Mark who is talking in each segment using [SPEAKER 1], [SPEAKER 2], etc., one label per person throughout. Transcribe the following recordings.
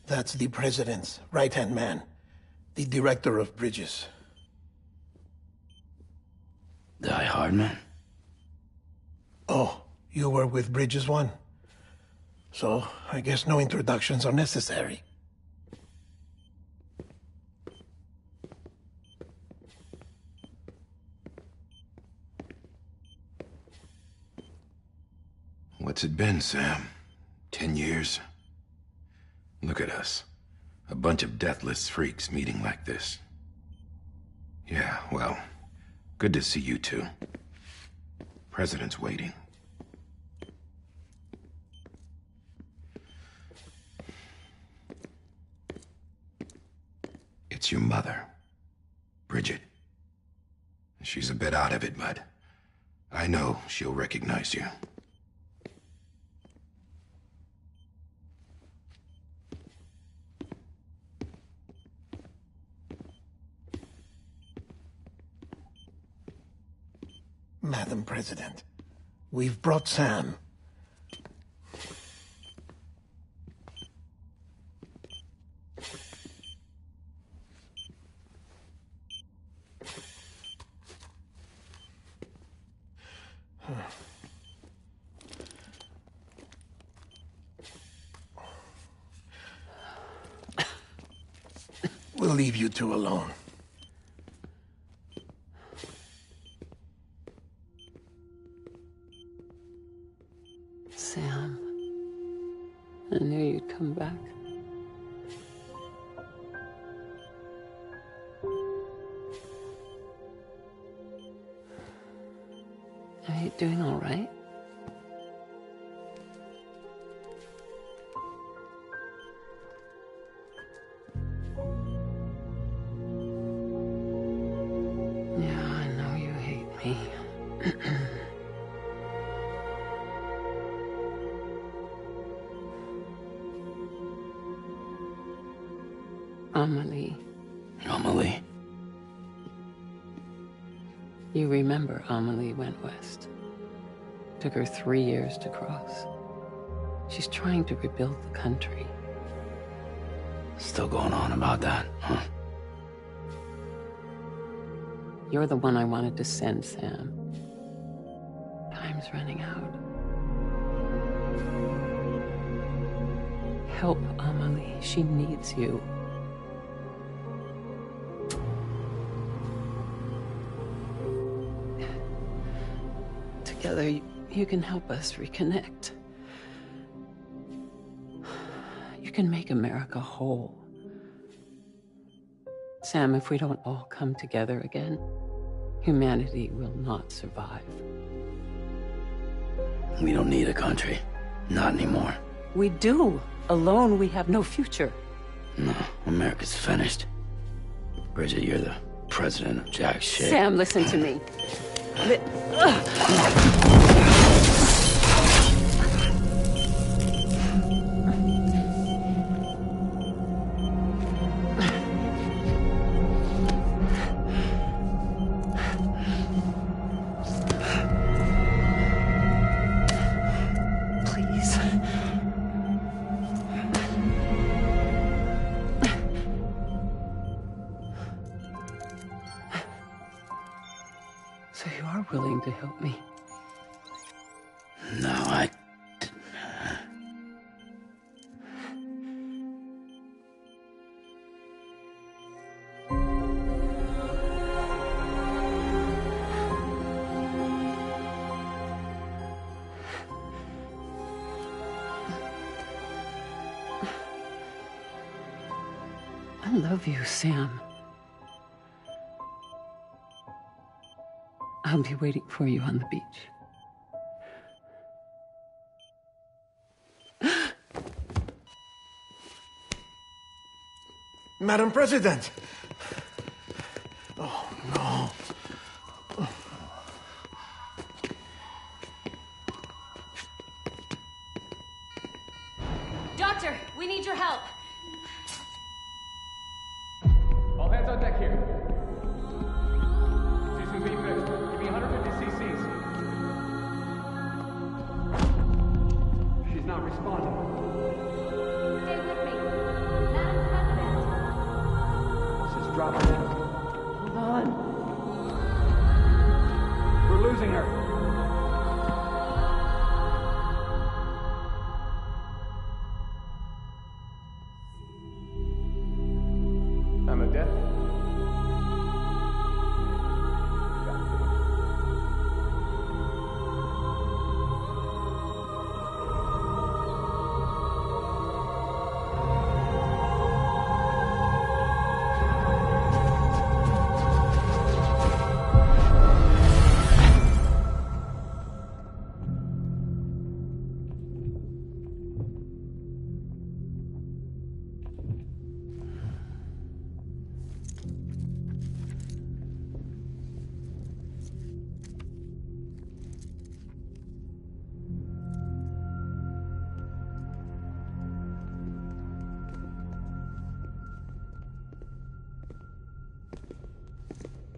[SPEAKER 1] That's the president's right-hand man, the director of bridges.
[SPEAKER 2] Die Hard man?
[SPEAKER 1] Oh, you were with Bridges 1? So, I guess no introductions are necessary.
[SPEAKER 3] What's it been, Sam? 10 years? Look at us. A bunch of deathless freaks meeting like this. Yeah, well, good to see you two. President's waiting. It's your mother, Bridget. She's a bit out of it, but I know she'll recognize you.
[SPEAKER 1] Madam President, we've brought Sam. We'll leave you two alone.
[SPEAKER 4] Sam, I knew you'd come back. Are you doing all right? Yeah, I know you hate me. Amelie.
[SPEAKER 2] Amelie?
[SPEAKER 4] You remember Amelie went west. Took her 3 years to cross. She's trying to rebuild the country.
[SPEAKER 2] Still going on about that, huh?
[SPEAKER 4] You're the one I wanted to send, Sam. Time's running out. Help Amelie. She needs you. Together, you can help us reconnect. You can make America whole. Sam, if we don't all come together again, humanity will not survive.
[SPEAKER 2] We don't need a country. Not anymore.
[SPEAKER 4] We do. Alone, we have no future.
[SPEAKER 2] No, America's finished. Bridget, you're the president of jack shit.
[SPEAKER 4] Sam, listen to me. Please. So you are willing to help me?
[SPEAKER 2] No, I...
[SPEAKER 4] I love you, Sam. I'll be waiting for you on the beach.
[SPEAKER 1] Madam President! Oh, no.
[SPEAKER 5] Doctor, we need your help.
[SPEAKER 6] All hands on deck here. C2B fixed. Give me 150 cc's. She's not responding.
[SPEAKER 5] Stay with me.
[SPEAKER 6] Drop her now.
[SPEAKER 4] Hold on.
[SPEAKER 6] We're losing her. I'm a death.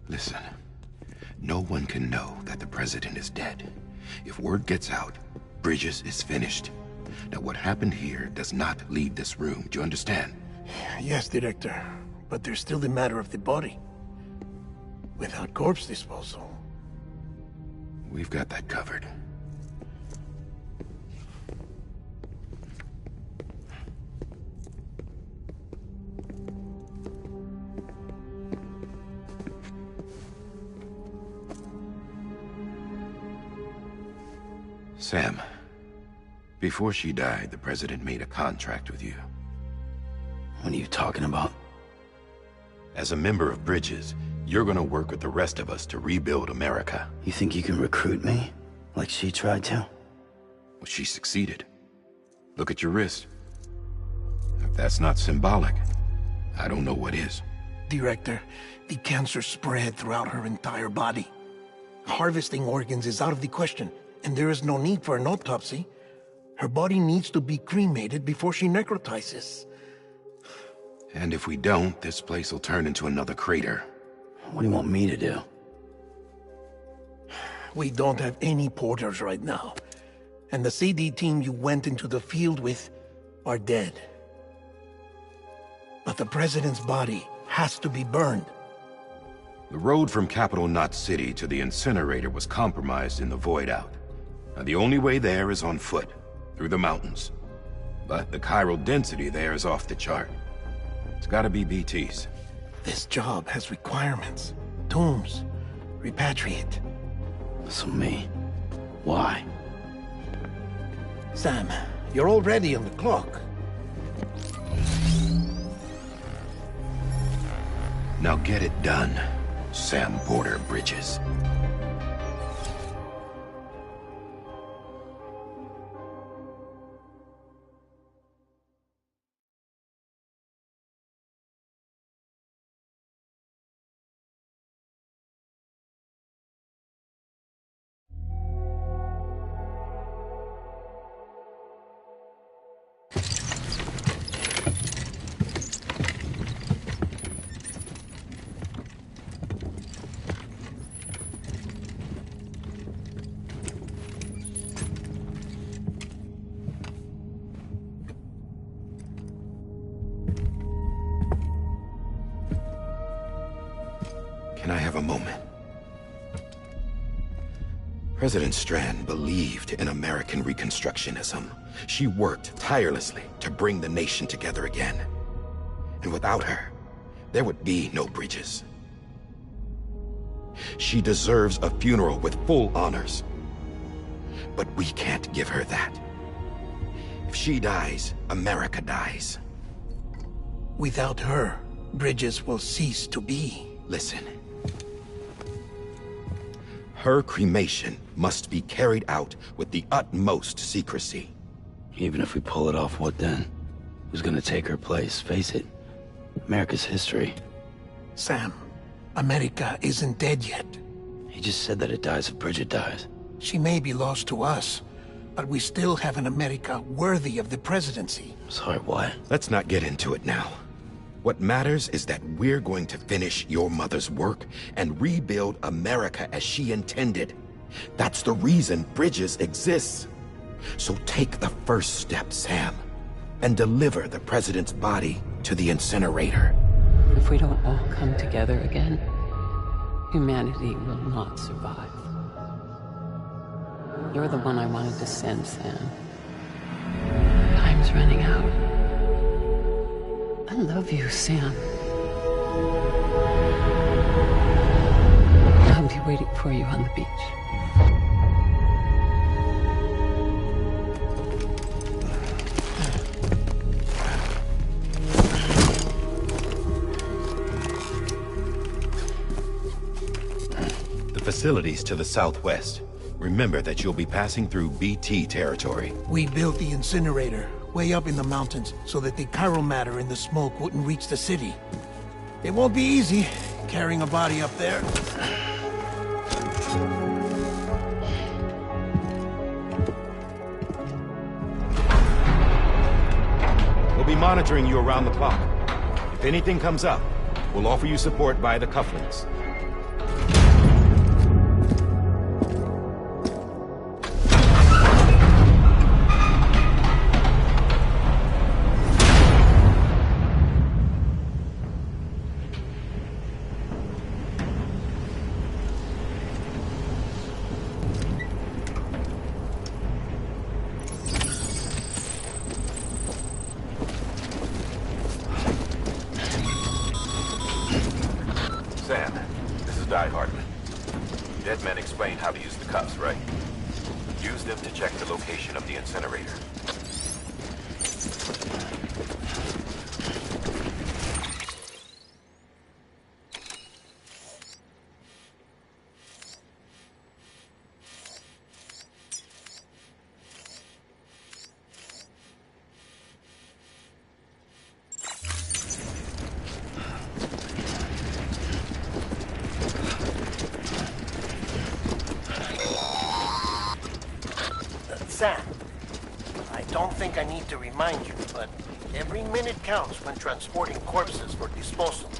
[SPEAKER 3] Listen, no one can know that the president is dead. If word gets out, Bridges is finished. Now, what happened here does not leave this room. Do you understand?
[SPEAKER 1] Yes, Director. But there's still the matter of the body. Without corpse disposal.
[SPEAKER 3] We've got that covered. Sam, before she died, the president made a contract with you.
[SPEAKER 2] What are you talking about?
[SPEAKER 3] As a member of Bridges, you're gonna work with the rest of us to rebuild America.
[SPEAKER 2] You think you can recruit me? Like she tried to?
[SPEAKER 3] Well, she succeeded. Look at your wrist. If that's not symbolic, I don't know what is.
[SPEAKER 1] Director, the cancer spread throughout her entire body. Harvesting organs is out of the question, and there is no need for an autopsy. Her body needs to be cremated before she necrotizes.
[SPEAKER 3] And if we don't, this place will turn into another crater.
[SPEAKER 2] What do you want me to do?
[SPEAKER 1] We don't have any porters right now. And the CD team you went into the field with are dead. But the president's body has to be burned.
[SPEAKER 3] The road from Capital Knot City to the incinerator was compromised in the void out. Now, the only way there is on foot, through the mountains. But the chiral density there is off the chart. It's gotta be BTs.
[SPEAKER 1] This job has requirements. Tombs. Repatriate.
[SPEAKER 2] So me? Why?
[SPEAKER 1] Sam, you're already on the clock.
[SPEAKER 3] Now get it done, Sam Porter Bridges. Can I have a moment? President Strand believed in American Reconstructionism. She worked tirelessly to bring the nation together again. And without her, there would be no Bridges. She deserves a funeral with full honors. But we can't give her that. If she dies, America dies.
[SPEAKER 1] Without her, Bridges will cease to be.
[SPEAKER 3] Listen. Her cremation must be carried out with the utmost secrecy.
[SPEAKER 2] Even if we pull it off, what then? Who's gonna take her place? Face it, America's history.
[SPEAKER 1] Sam, America isn't dead yet.
[SPEAKER 2] He just said that it dies if Bridget dies.
[SPEAKER 1] She may be lost to us, but we still have an America worthy of the presidency.
[SPEAKER 2] Sorry, what?
[SPEAKER 3] Let's not get into it now. What matters is that we're going to finish your mother's work and rebuild America as she intended. That's the reason Bridges exists. So take the first step, Sam, and deliver the president's body to the incinerator.
[SPEAKER 4] If we don't all come together again, humanity will not survive. You're the one I wanted to send, Sam. Time's running out. I love you, Sam. I'll be waiting for you on the beach.
[SPEAKER 3] The facility's to the southwest. Remember that you'll be passing through BT territory.
[SPEAKER 1] We built the incinerator way up in the mountains so that the chiral matter in the smoke wouldn't reach the city. It won't be easy carrying a body up there.
[SPEAKER 3] We'll be monitoring you around the clock. If anything comes up, we'll offer you support via the cufflinks.
[SPEAKER 5] Sam, this is JoyRyder. Dead men explained how to use the cuffs, right? Use them to check the location of the incinerator.
[SPEAKER 1] Sam, I don't think I need to remind you, but every minute counts when transporting corpses for disposal.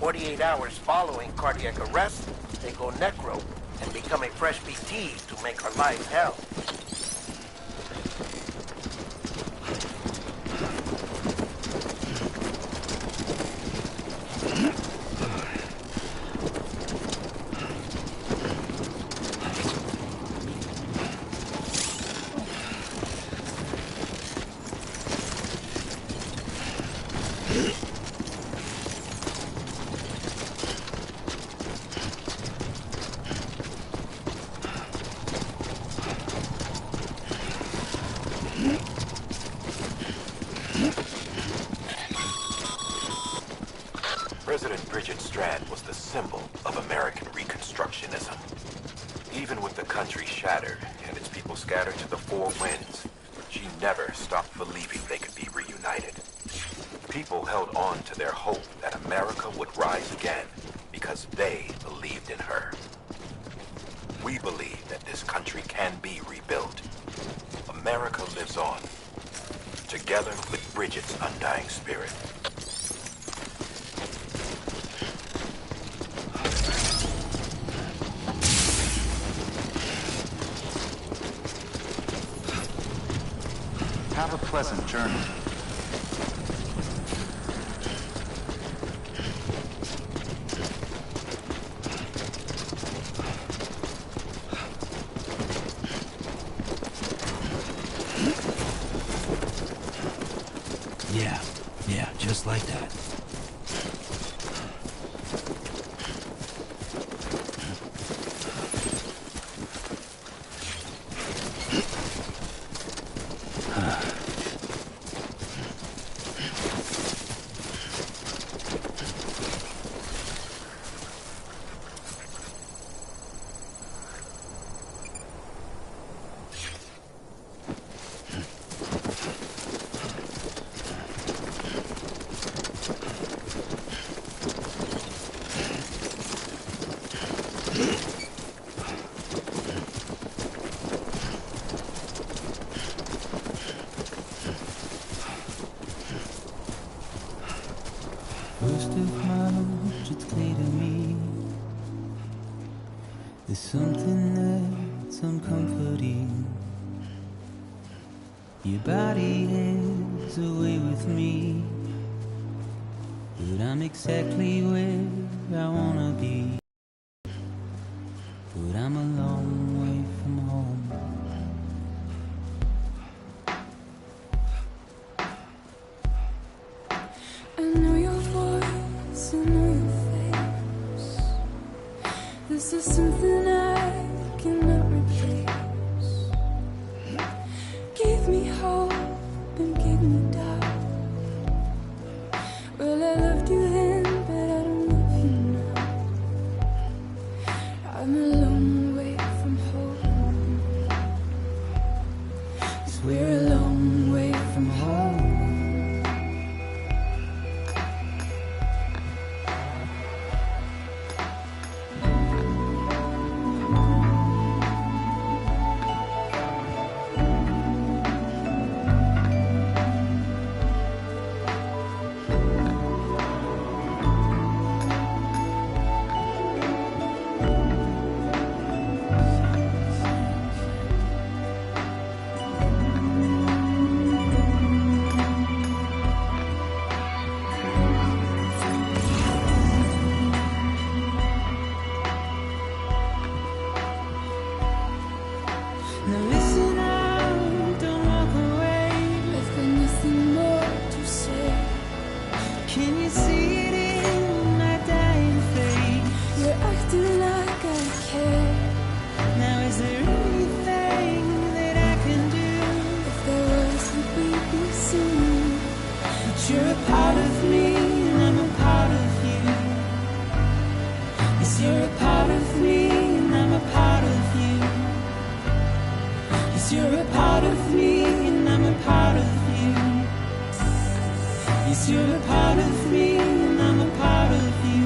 [SPEAKER 1] 48 hours following cardiac arrest, they go necro and become a fresh BT to make our lives hell.
[SPEAKER 5] President Bridget Strand was the symbol of American Reconstructionism. Even with the country shattered and its people scattered to the four winds, she never stopped believing they could be reunited. People held on to their hope that America would rise again because they believed in her. We believe that this country can be rebuilt. America lives on, together with Bridget's undying spirit.
[SPEAKER 7] Have a pleasant journey.
[SPEAKER 2] Yeah, just like that.
[SPEAKER 8] First of March, it's clear to me there's something that's uncomforting. Your body is away with me, but I'm exactly where I wanna be. But I'm a long way from home.
[SPEAKER 7] I know your voice, I know your face. This is something I cannot replace. Gave me hope and gave me doubt. Well, I loved you then, but I don't love you now. I'm a long way from home. 'Cause we're a long way from home.
[SPEAKER 8] Now listen out, don't walk away.
[SPEAKER 7] I've got nothing more to say.
[SPEAKER 8] Can you see it in my dying face?
[SPEAKER 7] You're acting like I care.
[SPEAKER 8] Now is there anything that I can do?
[SPEAKER 7] If there was, we'd be soon.
[SPEAKER 8] But you're a part of me and I'm a part of you. Yes, you're a part of me and I'm a part of you. Yes, you're a part of me and I'm a part of you. Yes, you're a part of me and I'm a part of you.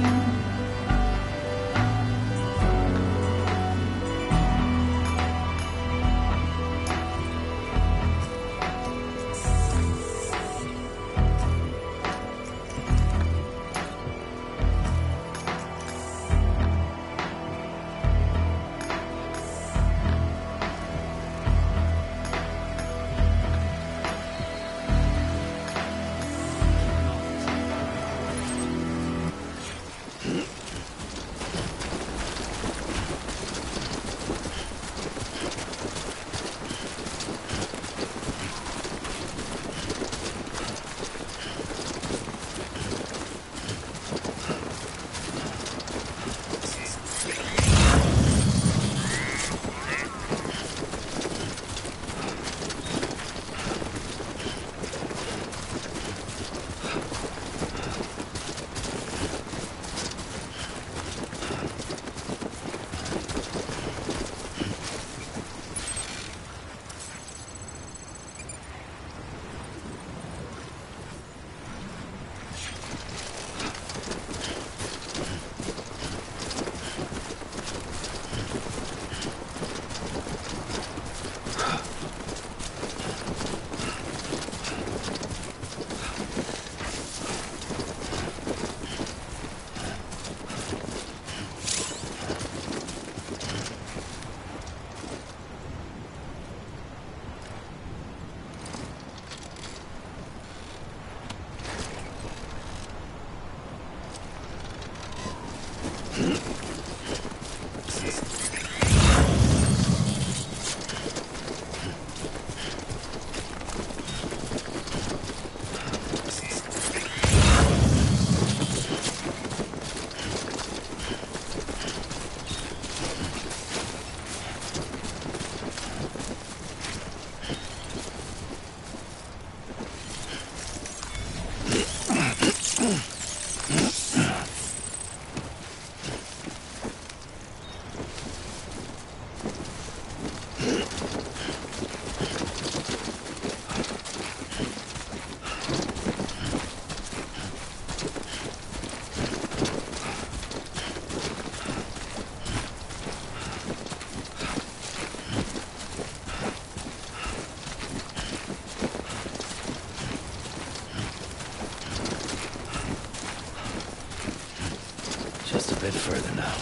[SPEAKER 2] Just a bit further now.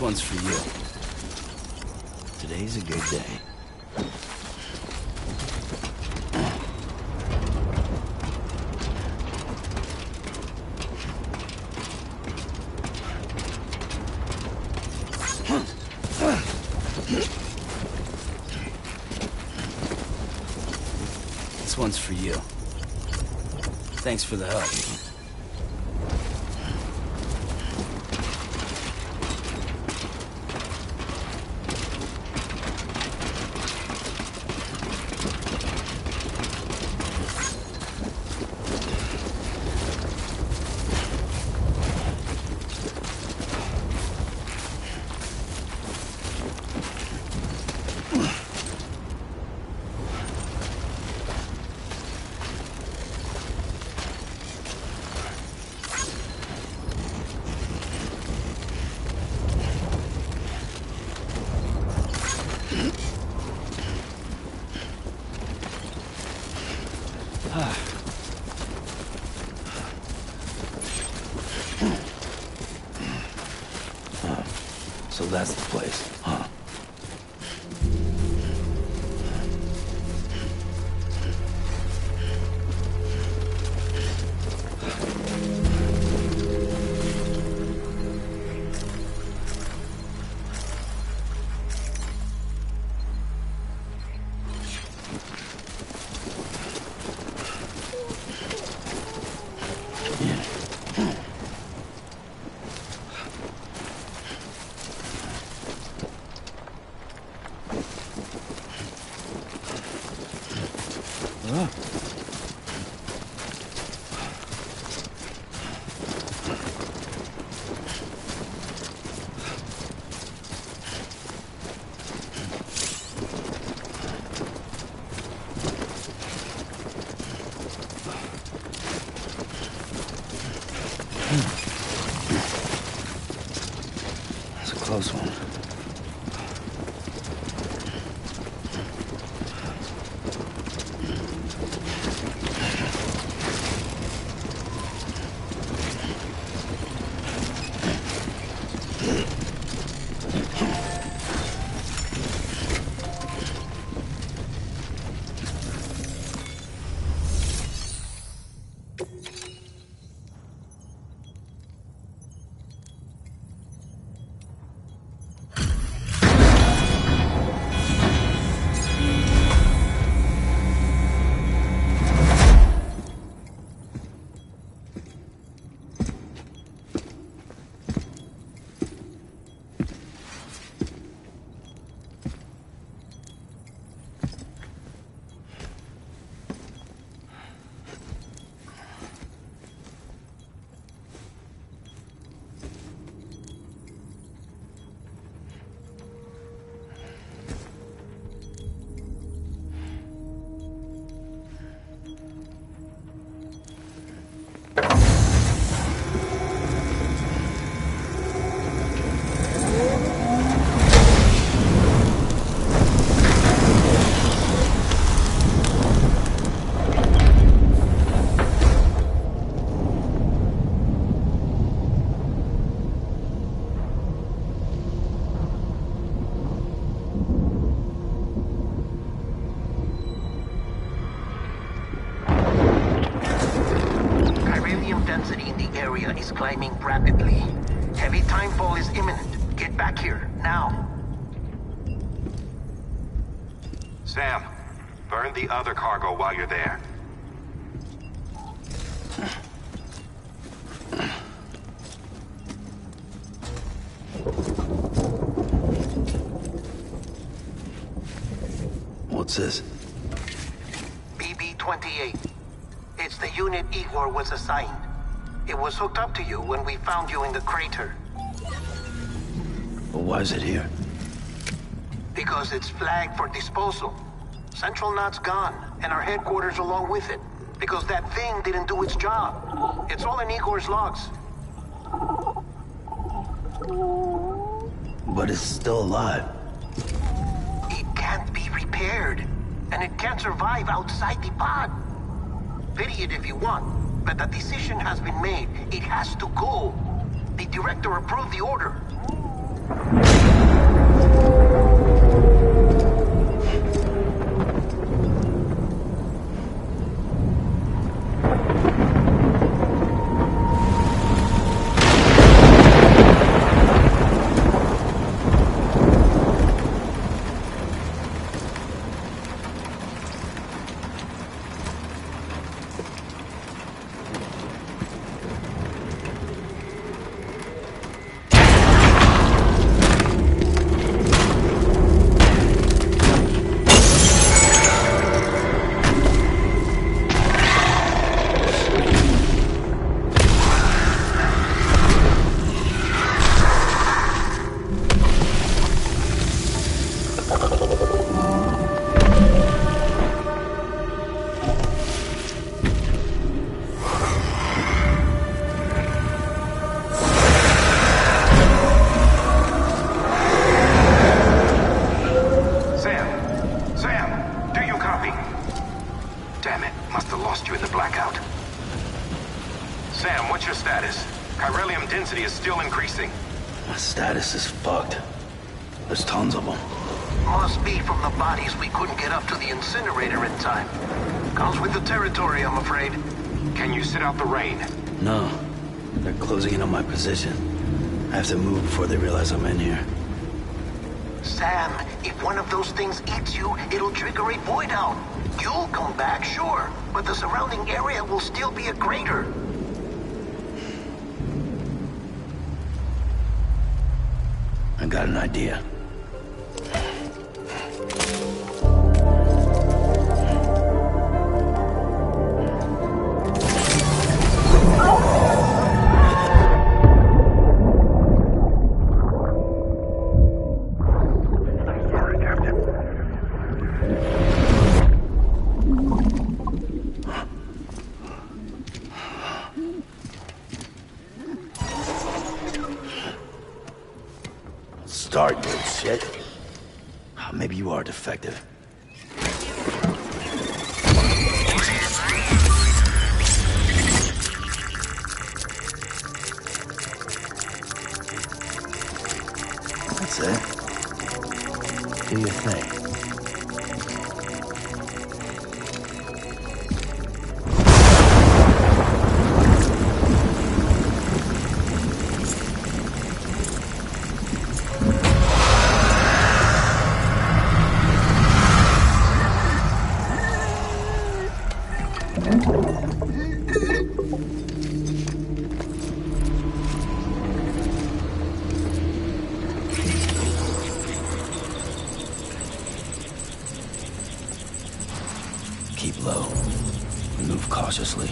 [SPEAKER 2] one's for you. Today's a good day. This one's for you. Thanks for the help. So that's the place, huh? That's a close one.
[SPEAKER 1] Density in the area is climbing rapidly. Heavy timefall is imminent. Get back here, now.
[SPEAKER 5] Sam, burn the other cargo while you're there.
[SPEAKER 2] What's this?
[SPEAKER 1] BB-28. It's the unit Igor was assigned. It was hooked up to you when we found you in the crater.
[SPEAKER 2] But why is it here?
[SPEAKER 1] Because it's flagged for disposal. Central Knot's gone, and our headquarters along with it. Because that thing didn't do its job. It's all in Igor's logs.
[SPEAKER 2] But it's still alive.
[SPEAKER 1] It can't be repaired. And it can't survive outside the pod. Pity it if you want, but the decision has been made. It has to go. The director approved the order.
[SPEAKER 2] My status is fucked. There's tons of them.
[SPEAKER 1] Must be from the bodies we couldn't get up to the incinerator in time. Comes with the territory, I'm afraid.
[SPEAKER 5] Can you sit out the rain?
[SPEAKER 2] No. They're closing in on my position. I have to move before they realize I'm in here.
[SPEAKER 1] Sam, if one of those things eats you, it'll trigger a void out. You'll come back, sure, but the surrounding area will still be a crater.
[SPEAKER 2] I got an idea. Start, you shit. Maybe you are defective. That's it. Do your thing. Keep low. Move cautiously.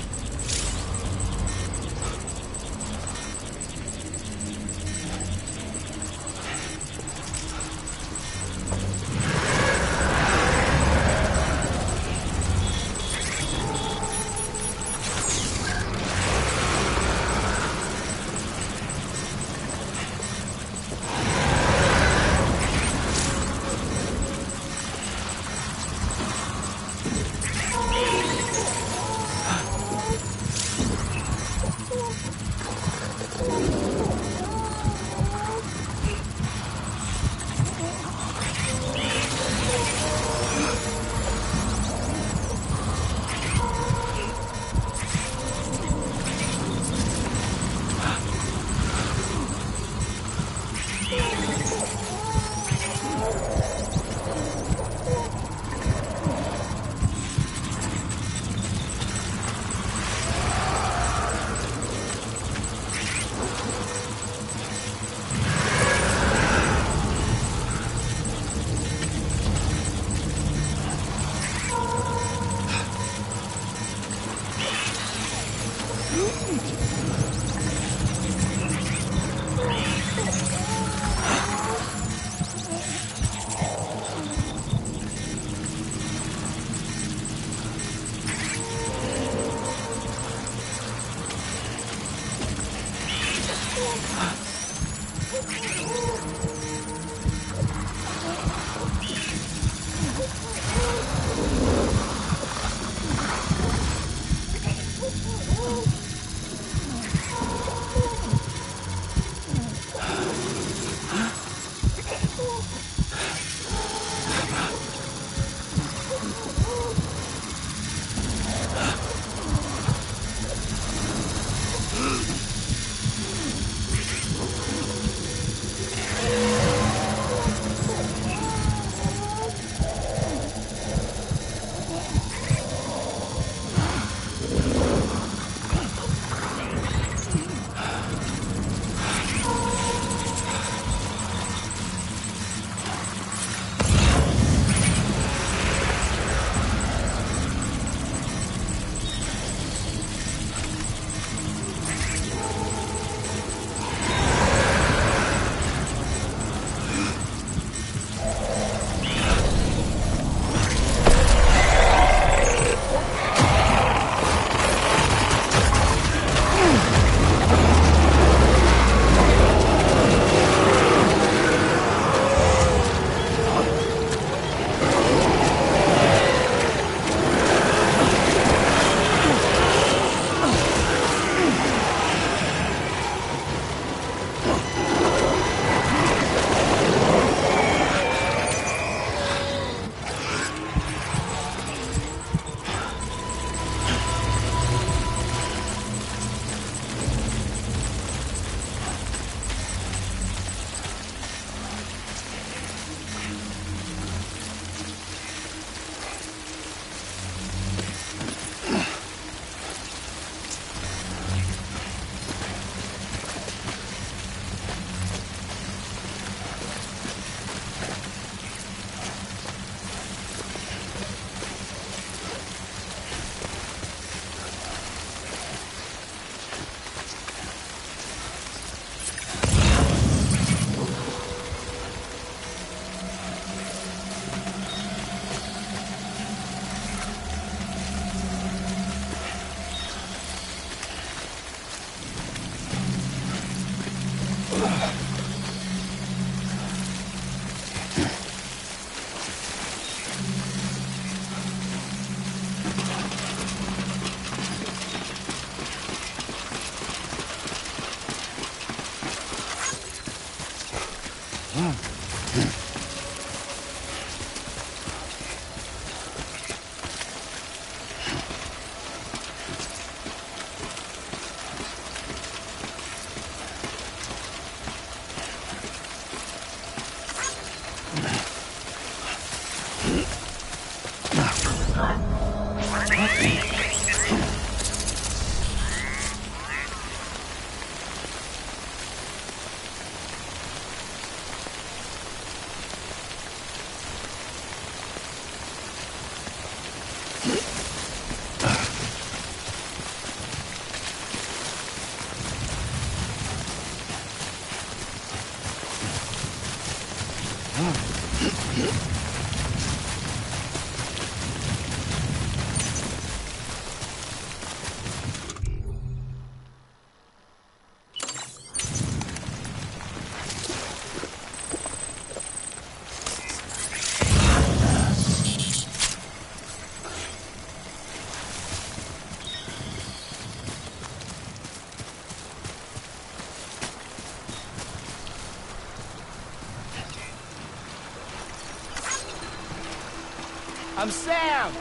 [SPEAKER 9] I'm Sam!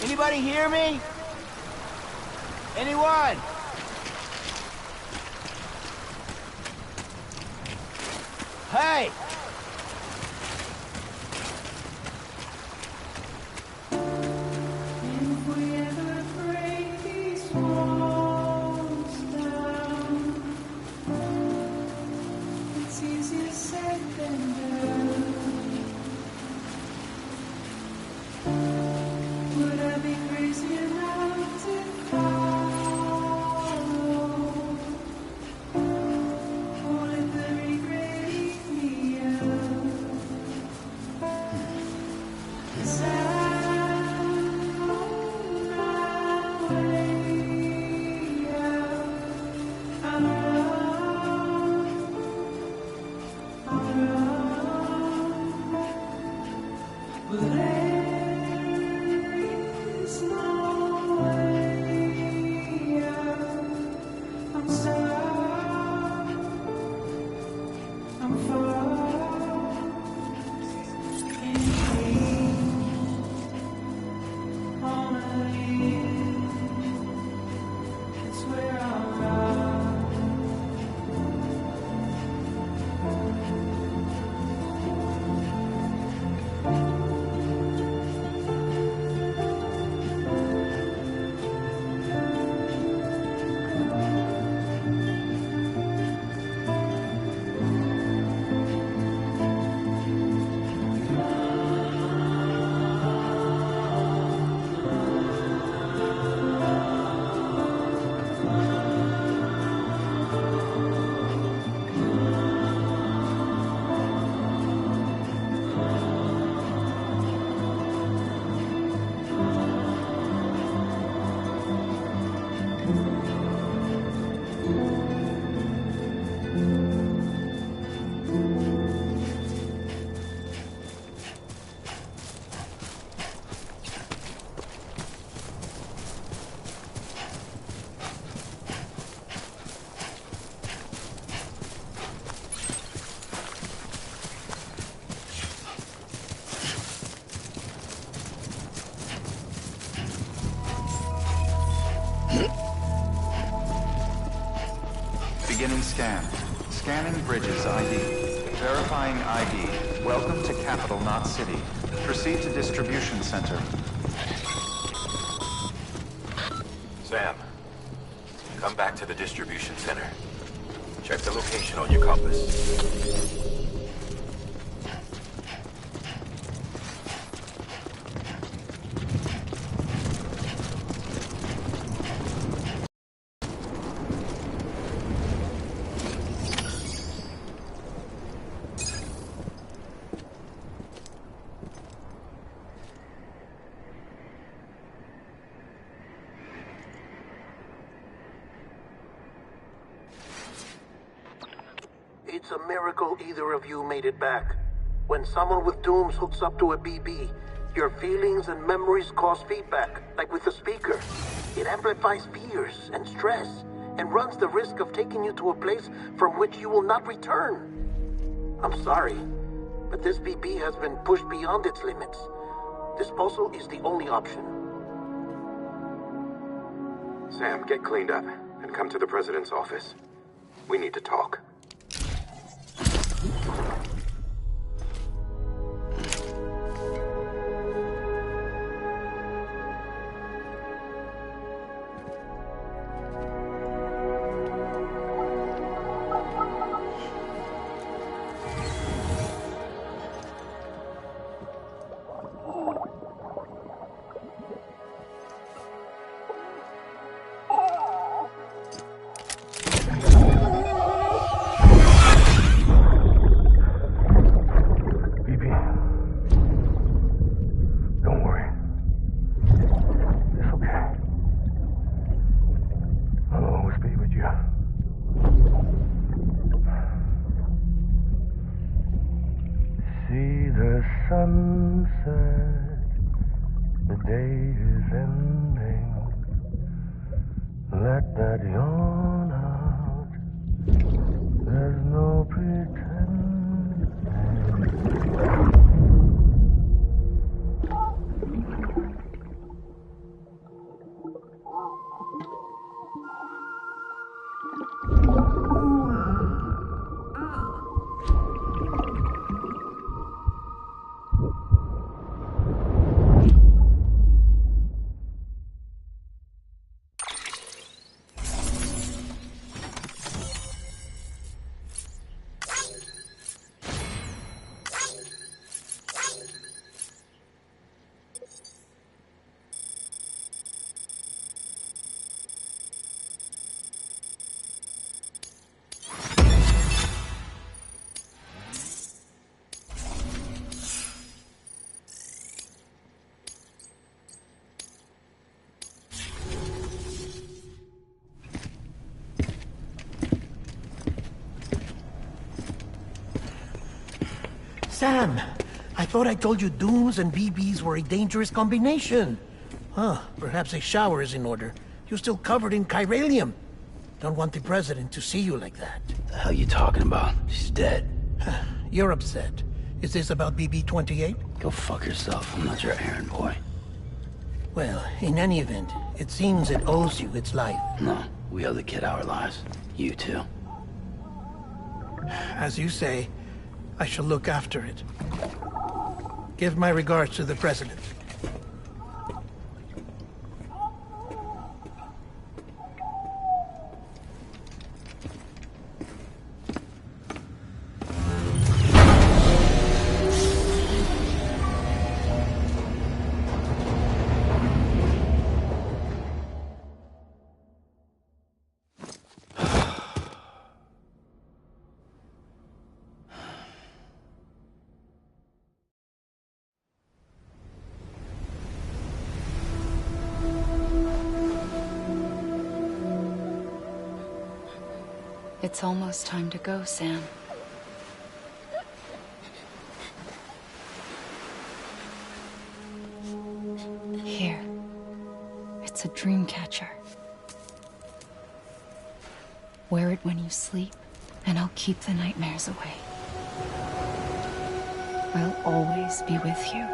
[SPEAKER 9] Anybody hear me? Anyone? Hey!
[SPEAKER 7] If we ever break these walls down, it's easier said than done. Would I be crazy enough to follow? Or let the regret eat me up? 'Cause I'm on my way out. I'm but there is no way out. I'm stuck. I'm far in pain. On a limb. It's where I'm at.
[SPEAKER 10] Beginning scan. Scanning Bridges ID. Verifying ID. Welcome to Capital Knot City. Proceed to distribution center.
[SPEAKER 5] Sam, come back to the distribution center. Check the location on your compass.
[SPEAKER 1] It's a miracle either of you made it back. When someone with dooms hooks up to a BB, your feelings and memories cause feedback, like with the speaker. It amplifies fears and stress, and runs the risk of taking you to a place from which you will not return. I'm sorry, but this BB has been pushed beyond its limits. Disposal is the only option.
[SPEAKER 5] Sam, get cleaned up and come to the president's office. We need to talk.
[SPEAKER 11] Sunset, the day is ending. Let that yawn out. There's no pretending.
[SPEAKER 1] Sam, I thought I told you dooms and BBs were a dangerous combination. Huh, perhaps a shower is in order. You're still covered in chiralium. Don't want the president to see you like that.
[SPEAKER 2] The hell you talking about? She's dead.
[SPEAKER 1] You're upset. Is this about BB-28?
[SPEAKER 2] Go fuck yourself. I'm not your errand boy.
[SPEAKER 1] Well, in any event, it seems it owes you its life.
[SPEAKER 2] No, we owe the kid our lives. You too.
[SPEAKER 1] As you say, I shall look after it. Give my regards to the president.
[SPEAKER 12] It's almost time to go, Sam. Here. It's a dream catcher. Wear it when you sleep, and I'll keep the nightmares away. I'll always be with you.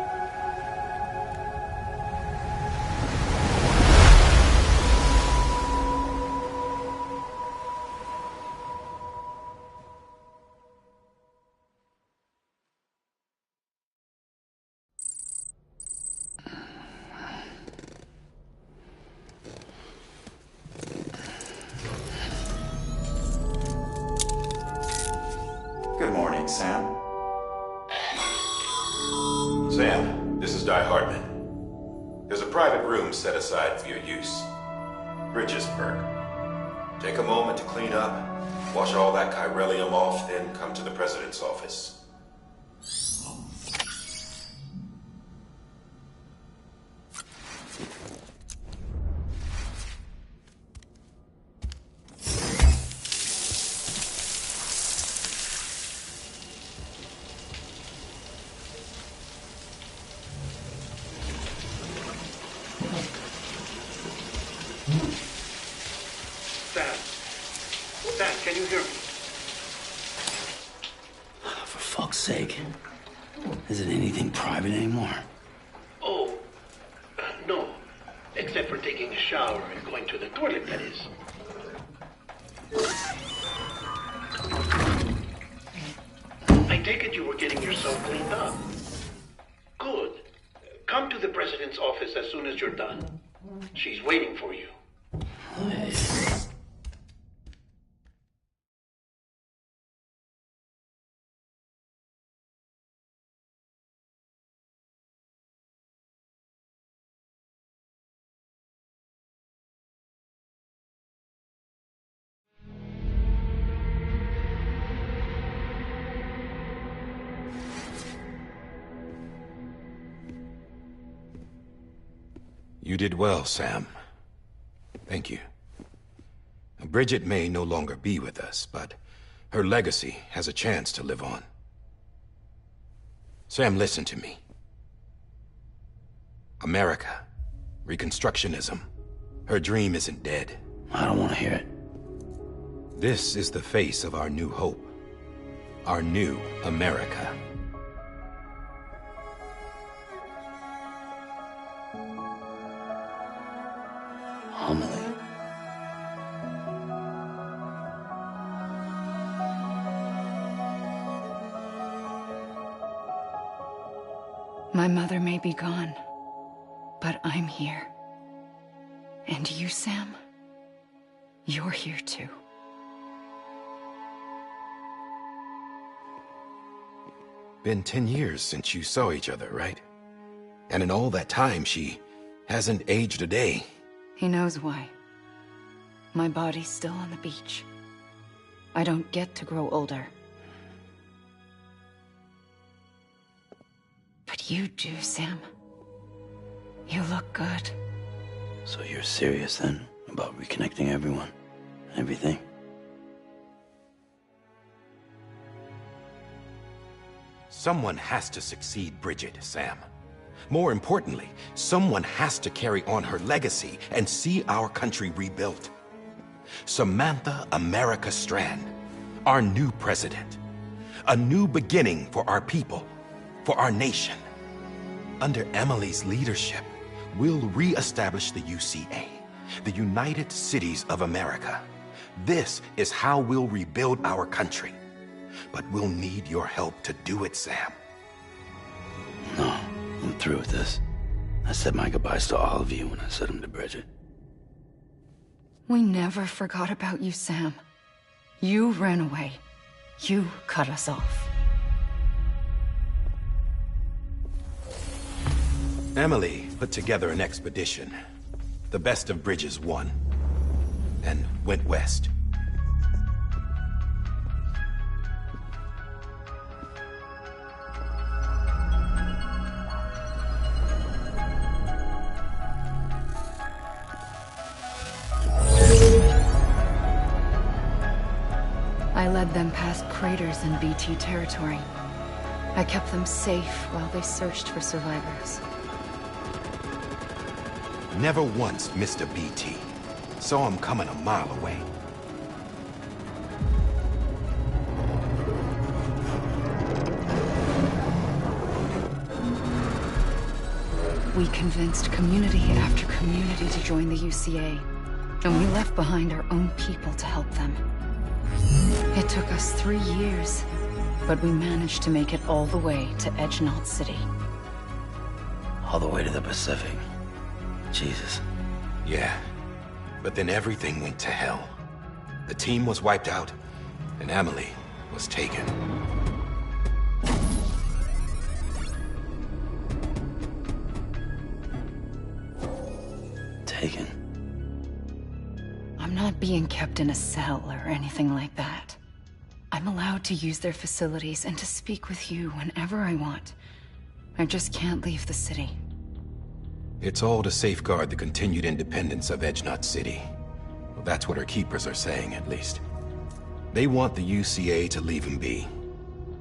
[SPEAKER 10] Good morning, Sam.
[SPEAKER 5] Sam, this is Di Hartman. There's a private room set aside for your use. Bridges perk. Take a moment to clean up, wash all that chiralium off, then come to the president's office.
[SPEAKER 1] Sam,
[SPEAKER 2] sake. Is it anything private anymore?
[SPEAKER 1] Oh, no. Except for taking a shower and going to the toilet, that is. I take it you were getting yourself cleaned up. Good. Come to the president's office as soon as you're done. She's waiting for you.
[SPEAKER 3] You did well, Sam. Thank you. Bridget may no longer be with us, but her legacy has a chance to live on. Sam, listen to me. America, Reconstructionism, her dream isn't dead.
[SPEAKER 2] I don't want to hear it.
[SPEAKER 3] This is the face of our new hope. Our new America.
[SPEAKER 2] Amelie.
[SPEAKER 12] My mother may be gone, but I'm here. And you, Sam, you're here too.
[SPEAKER 3] Been 10 years since you saw each other, right? And in all that time, she hasn't aged a day.
[SPEAKER 12] He knows why. My body's still on the beach. I don't get to grow older. But you do, Sam. You look good.
[SPEAKER 2] So you're serious then about reconnecting everyone? Everything?
[SPEAKER 3] Someone has to succeed Bridget, Sam. More importantly, someone has to carry on her legacy and see our country rebuilt. Samantha America Strand, our new president. A new beginning for our people, for our nation. Under Emily's leadership, we'll re-establish the UCA, the United Cities of America. This is how we'll rebuild our country. But we'll need your help to do it, Sam.
[SPEAKER 2] No, I'm through with this. I said my goodbyes to all of you when I said them to Bridget.
[SPEAKER 12] We never forgot about you, Sam. You ran away. You cut us off.
[SPEAKER 3] Emily put together an expedition. The best of Bridges won. And went west.
[SPEAKER 12] I led them past craters in BT territory. I kept them safe while they searched for survivors.
[SPEAKER 3] Never once missed a BT. Saw him coming a mile away.
[SPEAKER 12] We convinced community after community to join the UCA, and we left behind our own people to help them. It took us 3 years, but we managed to make it all the way to Edgenot City.
[SPEAKER 2] All the way to the Pacific. Jesus.
[SPEAKER 3] Yeah, but then everything went to hell. The team was wiped out, and Emily was taken.
[SPEAKER 2] Taken?
[SPEAKER 12] I'm not being kept in a cell or anything like that. I'm allowed to use their facilities and to speak with you whenever I want. I just can't leave the city.
[SPEAKER 3] It's all to safeguard the continued independence of Edgenot City. Well, that's what our keepers are saying, at least. They want the UCA to leave him be.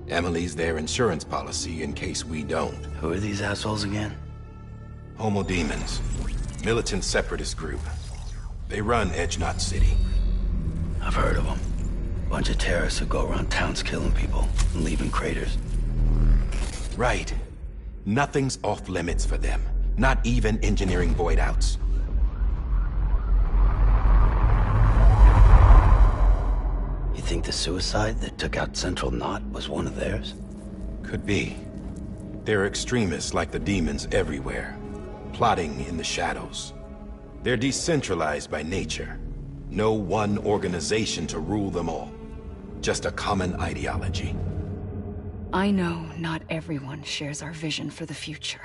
[SPEAKER 3] Emily's their insurance policy in case we don't.
[SPEAKER 2] Who are these assholes again?
[SPEAKER 3] Homo Demons. Militant separatist group. They run Edgenot City.
[SPEAKER 2] I've heard of them. Bunch of terrorists who go around towns killing people and leaving craters.
[SPEAKER 3] Right. Nothing's off limits for them. Not even engineering void outs.
[SPEAKER 2] You think the suicide that took out Central Knot was one of theirs?
[SPEAKER 3] Could be. There are extremists like the demons everywhere, plotting in the shadows. They're decentralized by nature. No one organization to rule them all. Just a common ideology.
[SPEAKER 12] I know not everyone shares our vision for the future.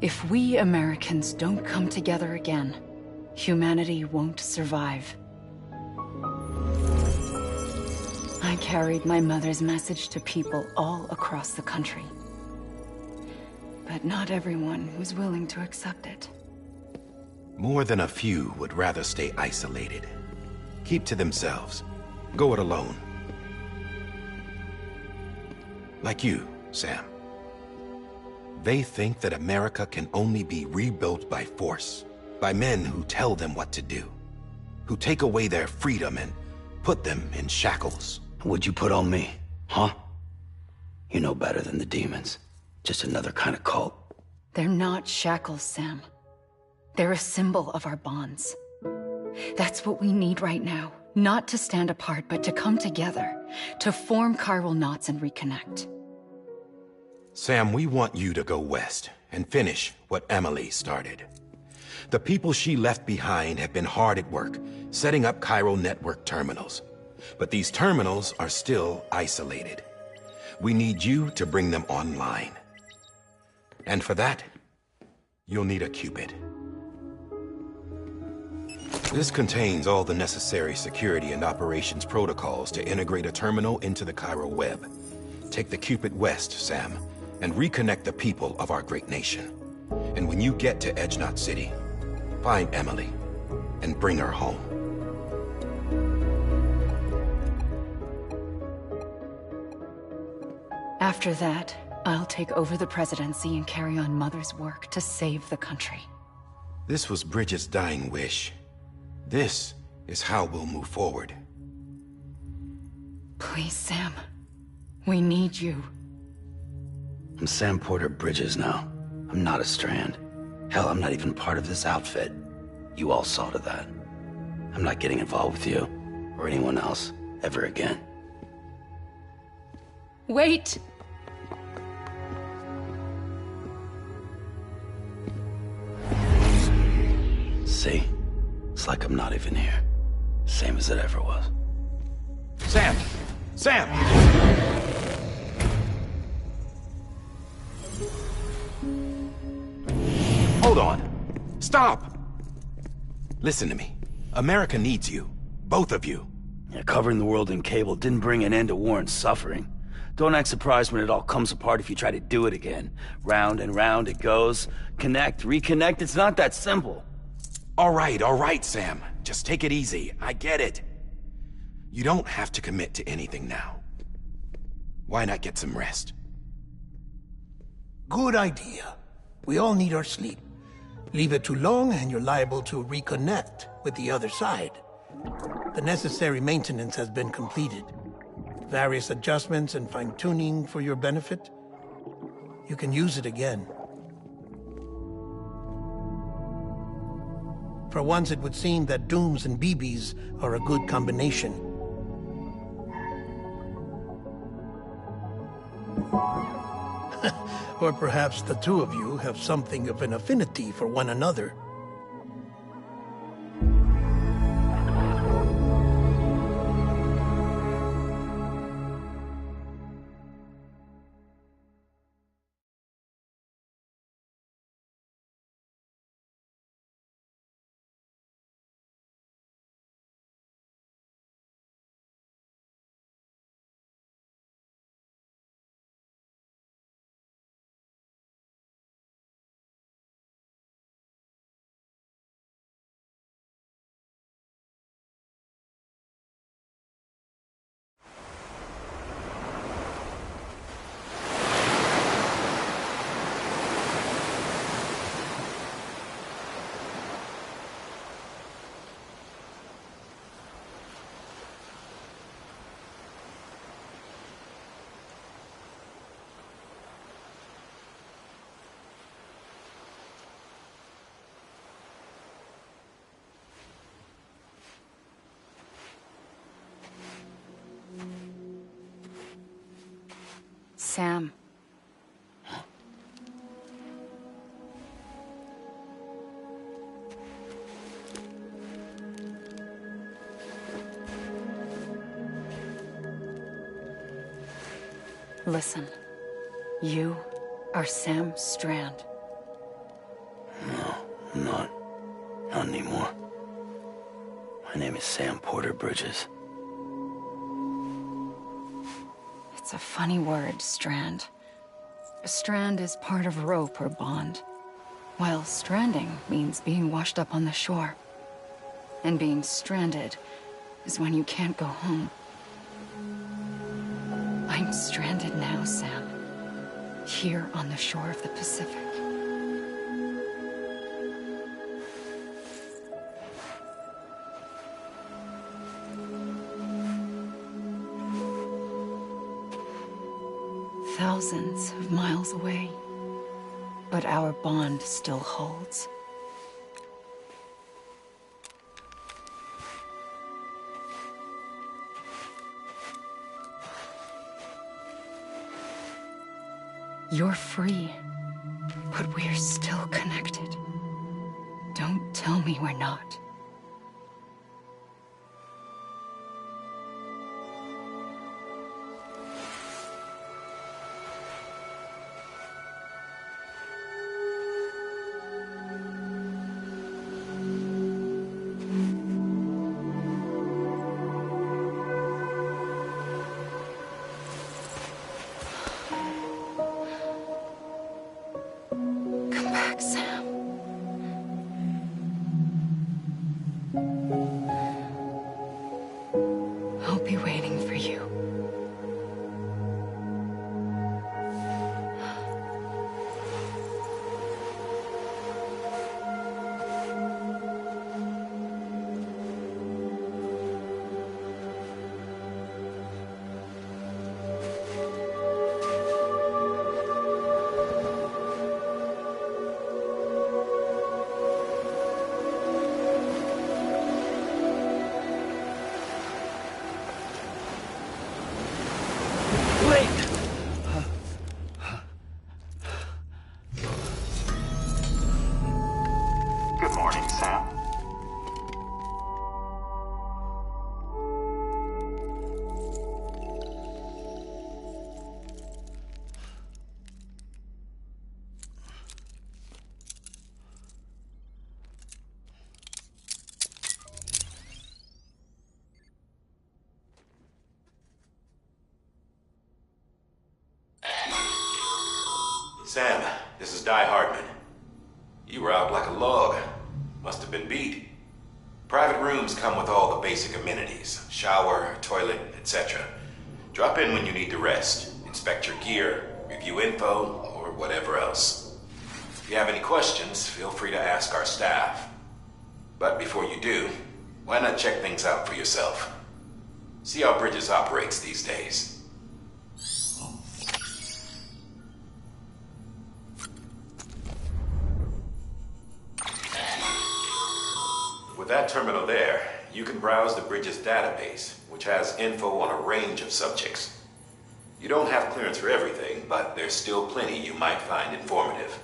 [SPEAKER 12] If we Americans don't come together again, humanity won't survive. I carried my mother's message to people all across the country. But not everyone was willing to accept it.
[SPEAKER 3] More than a few would rather stay isolated. Keep to themselves. Go it alone. Like you, Sam. They think that America can only be rebuilt by force, by men who tell them what to do, who take away their freedom and put them in shackles.
[SPEAKER 2] What'd you put on me, huh? You know better than the demons. Just another kind of cult.
[SPEAKER 12] They're not shackles, Sam. They're a symbol of our bonds. That's what we need right now. Not to stand apart, but to come together, to form chiral knots and reconnect.
[SPEAKER 3] Sam, we want you to go west and finish what Emily started. The people she left behind have been hard at work, setting up chiral network terminals. But these terminals are still isolated. We need you to bring them online. And for that, you'll need a Cupid. This contains all the necessary security and operations protocols to integrate a terminal into the chiral web. Take the Cupid west, Sam, and reconnect the people of our great nation. And when you get to Edge Knot City, find Emily and bring her home.
[SPEAKER 12] After that, I'll take over the presidency and carry on Mother's work to save the country.
[SPEAKER 3] This was Bridget's dying wish. This is how we'll move forward.
[SPEAKER 12] Please, Sam. We need you.
[SPEAKER 2] I'm Sam Porter Bridges now. I'm not a Strand. Hell, I'm not even part of this outfit. You all saw to that. I'm not getting involved with you, or anyone else, ever again.
[SPEAKER 12] Wait!
[SPEAKER 2] See? It's like I'm not even here. Same as it ever was.
[SPEAKER 3] Sam! Sam! Hold on. Stop! Listen to me. America needs you. Both of you.
[SPEAKER 2] Yeah, covering the world in cable didn't bring an end to war and suffering. Don't act surprised when it all comes apart if you try to do it again. Round and round it goes. Connect, reconnect, it's not that simple.
[SPEAKER 3] All right, Sam. Just take it easy. I get it. You don't have to commit to anything now. Why not get some rest?
[SPEAKER 1] Good idea. We all need our sleep. Leave it too long and you're liable to reconnect with the other side. The necessary maintenance has been completed. Various adjustments and fine-tuning for your benefit. You can use it again. For once, it would seem that Dooms and BBs are a good combination. Or perhaps the two of you have something of an affinity for one another.
[SPEAKER 12] Sam. Listen, you are Sam Strand.
[SPEAKER 2] No, I'm not. Not anymore. My name is Sam Porter Bridges.
[SPEAKER 12] It's a funny word, strand. A strand is part of rope or bond, while stranding means being washed up on the shore. And being stranded is when you can't go home. I'm stranded now, Sam. Here on the shore of the Pacific. Thousands of miles away, but our bond still holds. You're free, but we're still connected. Don't tell me we're not.
[SPEAKER 10] Good morning, Sam.
[SPEAKER 5] Sam, this is Die Hardman. You were out like a log. Must have been beat. Private rooms come with all the basic amenities. Shower, toilet, etc. Drop in when you need to rest. Inspect your gear, review info, or whatever else. If you have any questions, feel free to ask our staff. But before you do, why not check things out for yourself? See how Bridges operates these days. With that terminal there, you can browse the Bridges database, which has info on a range of subjects. You don't have clearance for everything, but there's still plenty you might find informative.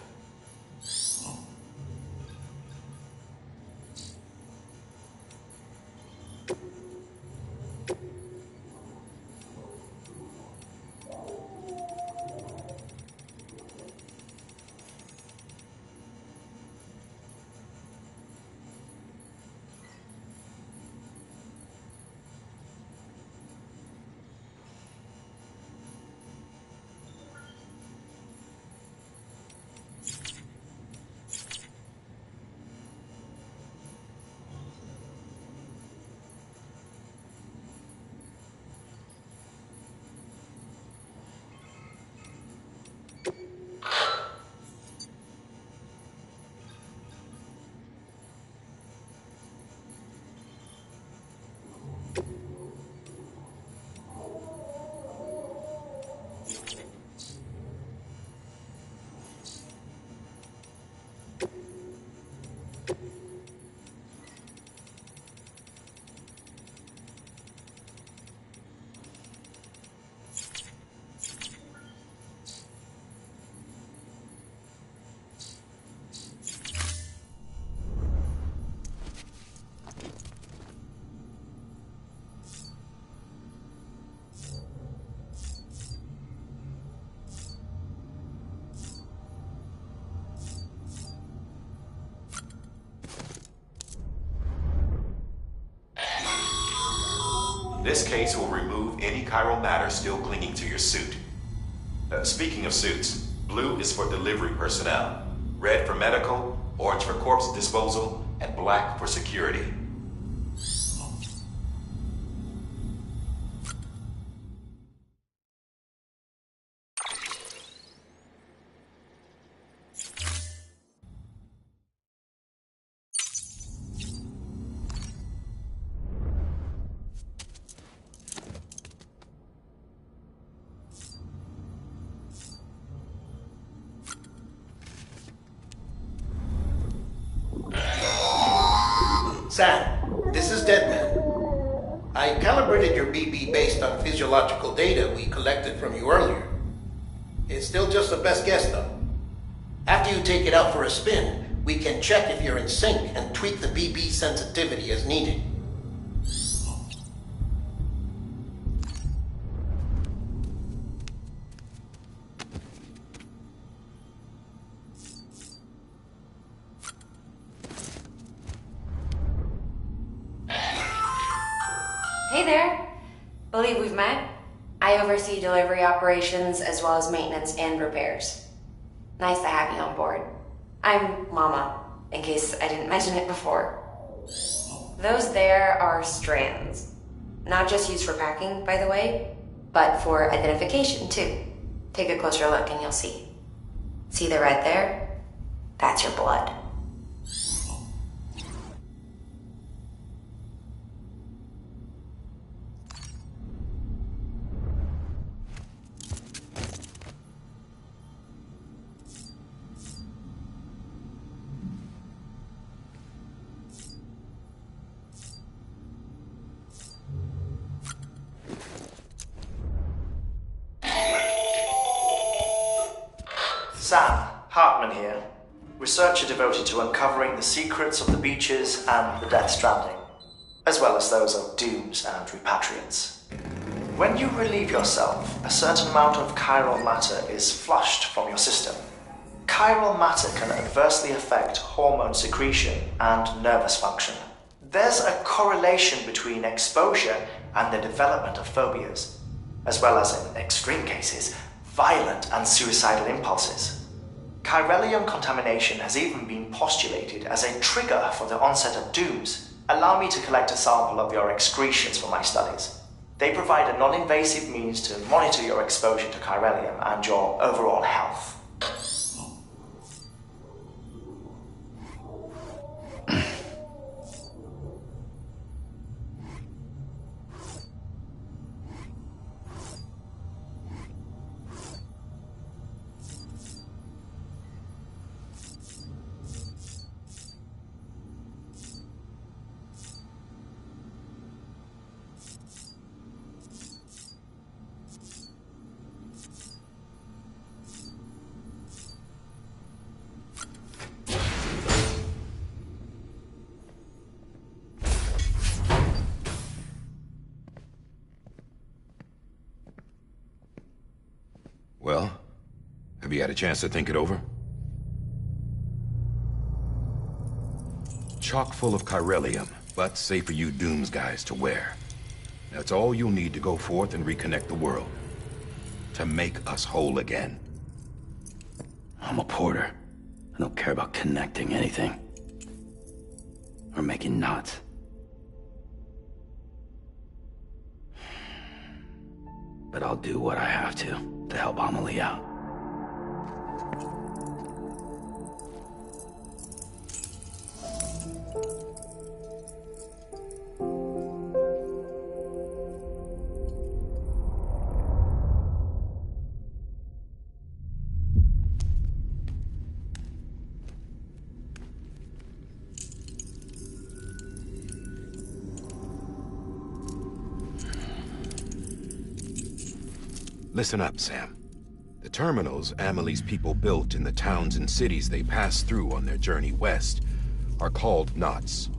[SPEAKER 5] This case will remove any chiral matter still clinging to your suit. Speaking of suits, blue is for delivery personnel, red for medical, orange for corpse disposal, and black for security.
[SPEAKER 1] Sam, this is Deadman. I calibrated your BB based on physiological data we collected from you earlier. It's still just a best guess, though. After you take it out for a spin, we can check if you're in sync and tweak the BB sensitivity as needed.
[SPEAKER 13] Hey there. Believe we've met. I oversee delivery operations as well as maintenance and repairs. Nice to have you on board. I'm Mama, in case I didn't mention it before. Those there are strands. Not just used for packing, by the way, but for identification too. Take a closer look and you'll see. See the red there? That's your blood.
[SPEAKER 14] Sam, Hartman here, researcher devoted to uncovering the secrets of the beaches and the Death Stranding, as well as those of dooms and repatriants. When you relieve yourself, a certain amount of chiral matter is flushed from your system. Chiral matter can adversely affect hormone secretion and nervous function. There's a correlation between exposure and the development of phobias, as well as, in extreme cases, violent and suicidal impulses. Chiralium contamination has even been postulated as a trigger for the onset of dooms. Allow me to collect a sample of your excretions for my studies. They provide a non-invasive means to monitor your exposure to chiralium and your overall health.
[SPEAKER 3] Well, have you had a chance to think it over? Chock full of chiralium, but safe for you Dooms guys to wear. That's all you'll need to go forth and reconnect the world. To make us whole again.
[SPEAKER 2] I'm a porter. I don't care about connecting anything. Or making knots. But I'll do what I have to help Amelie out.
[SPEAKER 3] Listen up, Sam. The terminals Amelie's people built in the towns and cities they passed through on their journey west are called knots.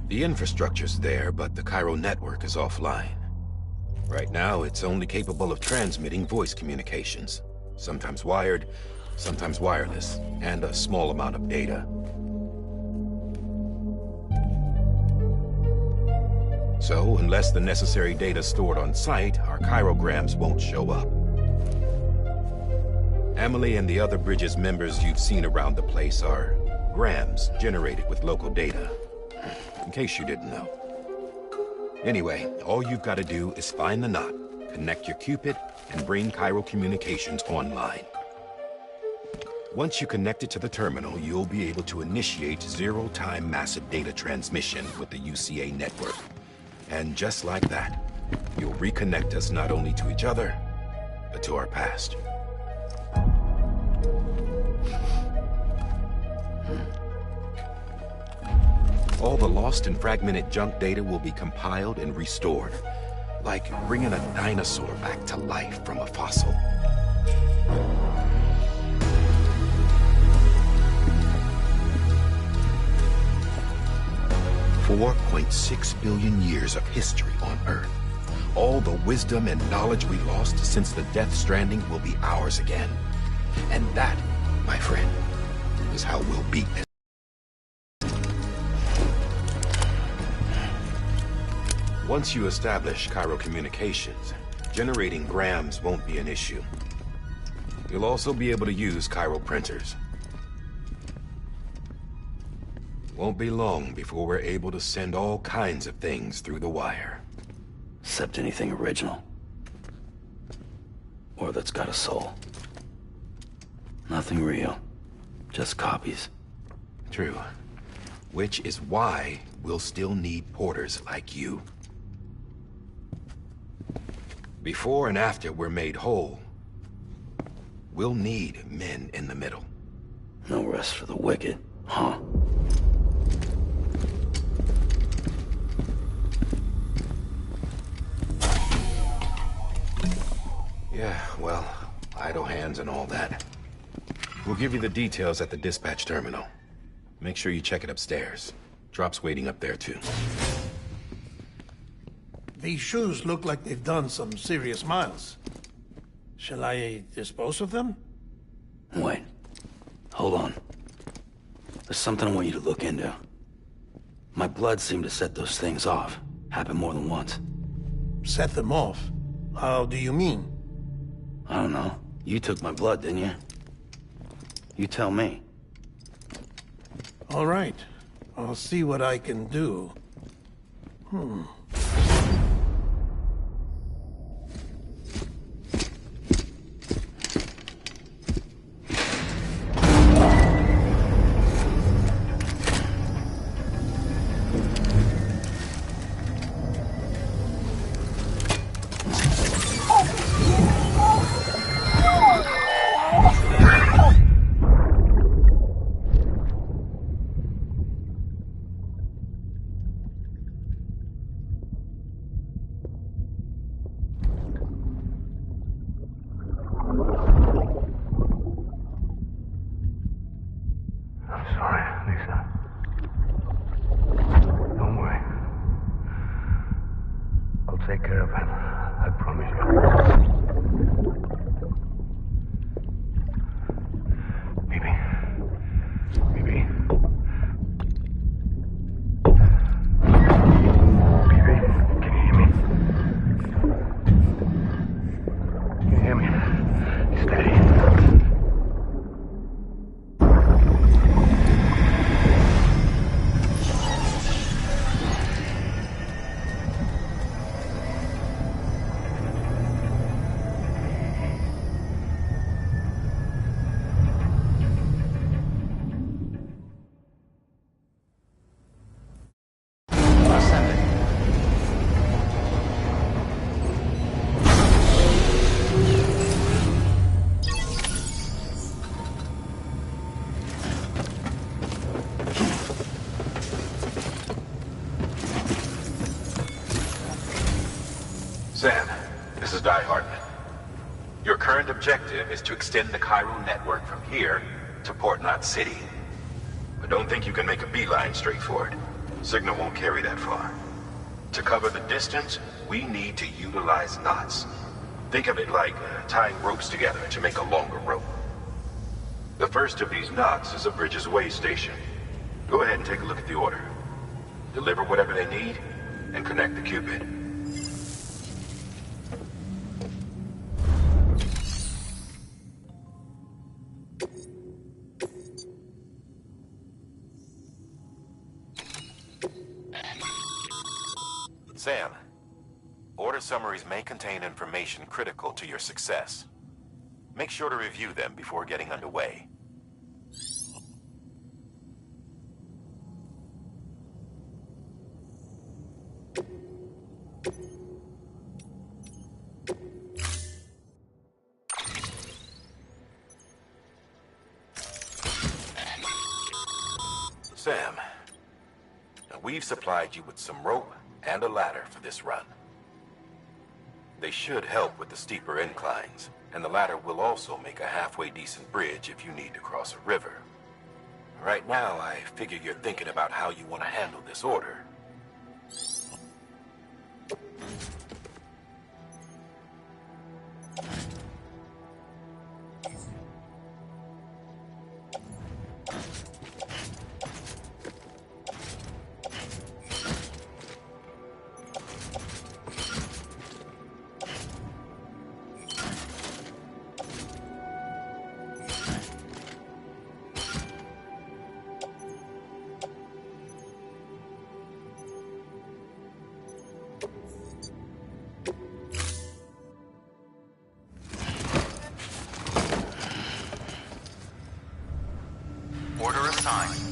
[SPEAKER 3] The infrastructure's there, but the chiral network is offline. Right now, it's only capable of transmitting voice communications. Sometimes wired, sometimes wireless, and a small amount of data. So, unless the necessary data stored on site, our chirograms won't show up. Emily and the other Bridges members you've seen around the place are grams generated with local data. In case you didn't know. Anyway, all you've got to do is find the knot, connect your Cupid, and bring Chiral Communications online. Once you connect it to the terminal, you'll be able to initiate zero-time massive data transmission with the UCA network. And just like that, you'll reconnect us not only to each other, but to our past. All the lost and fragmented junk data will be compiled and restored, like bringing a dinosaur back to life from a fossil. $4.6 billion years of history on Earth. All the wisdom and knowledge we lost since the Death Stranding will be ours again. And that, my friend, is how we'll beat this. Once you establish Chiral Communications, generating grams won't be an issue. You'll also be able to use chiral printers. Won't be long before we're able to send all kinds of things through the wire.
[SPEAKER 2] Except anything original. Or that's got a soul. Nothing real. Just copies.
[SPEAKER 3] True. Which is why we'll still need porters like you. Before and after we're made whole, we'll need men in the middle.
[SPEAKER 2] No rest for the wicked, huh?
[SPEAKER 3] Yeah, well, idle hands and all that. We'll give you the details at the dispatch terminal. Make sure you check it upstairs. Drop's waiting up there, too.
[SPEAKER 1] These shoes look like they've done some serious miles. Shall I dispose of them?
[SPEAKER 2] Wait. Hold on. There's something I want you to look into. My blood seemed to set those things off. Happened more than once.
[SPEAKER 1] Set them off? How do you mean?
[SPEAKER 2] I don't know. You took my blood, didn't you? You tell me.
[SPEAKER 1] All right. I'll see what I can do.
[SPEAKER 11] Take care of him. I promise you. Baby. Baby. Baby, can you hear me? Can you hear me? Steady.
[SPEAKER 5] Sam, this is Hardman. Your current objective is to extend the Chiral network from here to Port Knot City. But don't think you can make a beeline straight for it. Signal won't carry that far. To cover the distance, we need to utilize knots. Think of it like tying ropes together to make a longer rope. The first of these knots is a Bridges Way station. Go ahead and take a look at the order. Deliver whatever they need,
[SPEAKER 3] and connect the Cupid.
[SPEAKER 5] Sam, order summaries may contain information critical to your success. Make sure to review them before getting underway. Sam, we've supplied you with some rope and a ladder for this run. They should help with the steeper inclines, and the ladder will also make a halfway decent bridge if you need to cross a river. Right now, I figure you're thinking about how you want to handle this order.
[SPEAKER 10] Order assigned.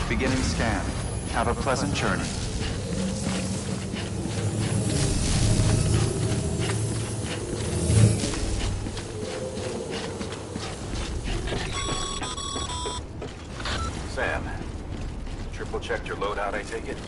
[SPEAKER 10] Beginning scan. Have a pleasant journey.
[SPEAKER 5] Sam, triple checked your loadout, I take it?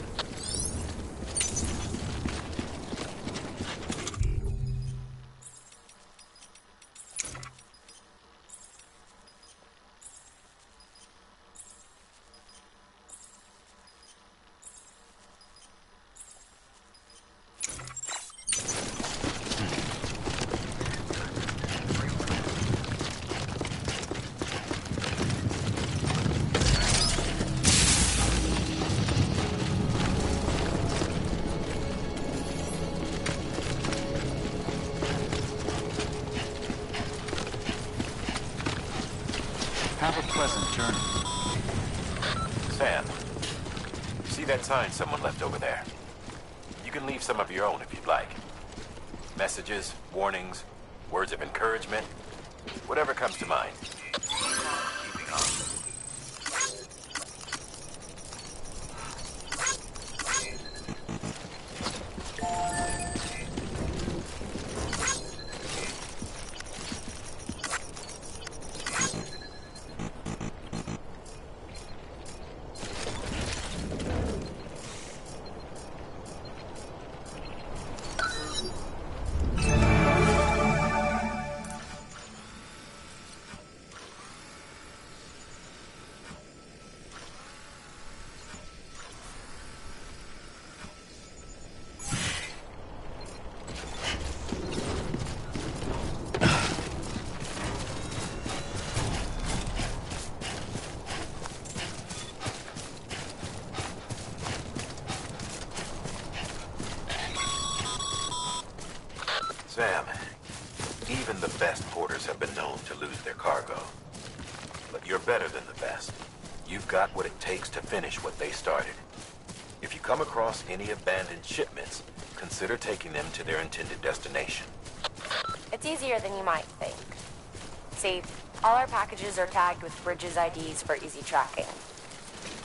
[SPEAKER 10] Have a pleasant journey.
[SPEAKER 5] Sam, see that sign someone left over there? You can leave some of your own if you'd like. Messages, warnings, words of encouragement, whatever comes to mind. Keeping on. Sam, even the best porters have been known to lose their cargo. But you're better than the best. You've got what it takes to finish what they started. If you come across any abandoned shipments, consider taking them to their intended destination.
[SPEAKER 13] It's easier than you might think. See, all our packages are tagged with Bridges IDs for easy tracking.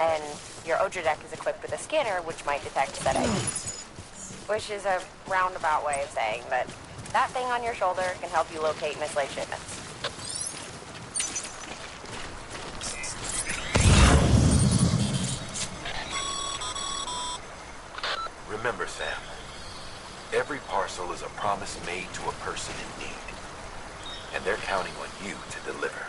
[SPEAKER 13] And your Odra deck is equipped with a scanner which might detect said IDs. Which is a roundabout way of saying that that thing on your shoulder can help you locate mislaid shipments.
[SPEAKER 5] Remember, Sam, every parcel is a promise made to a person in need. And they're counting on you to deliver.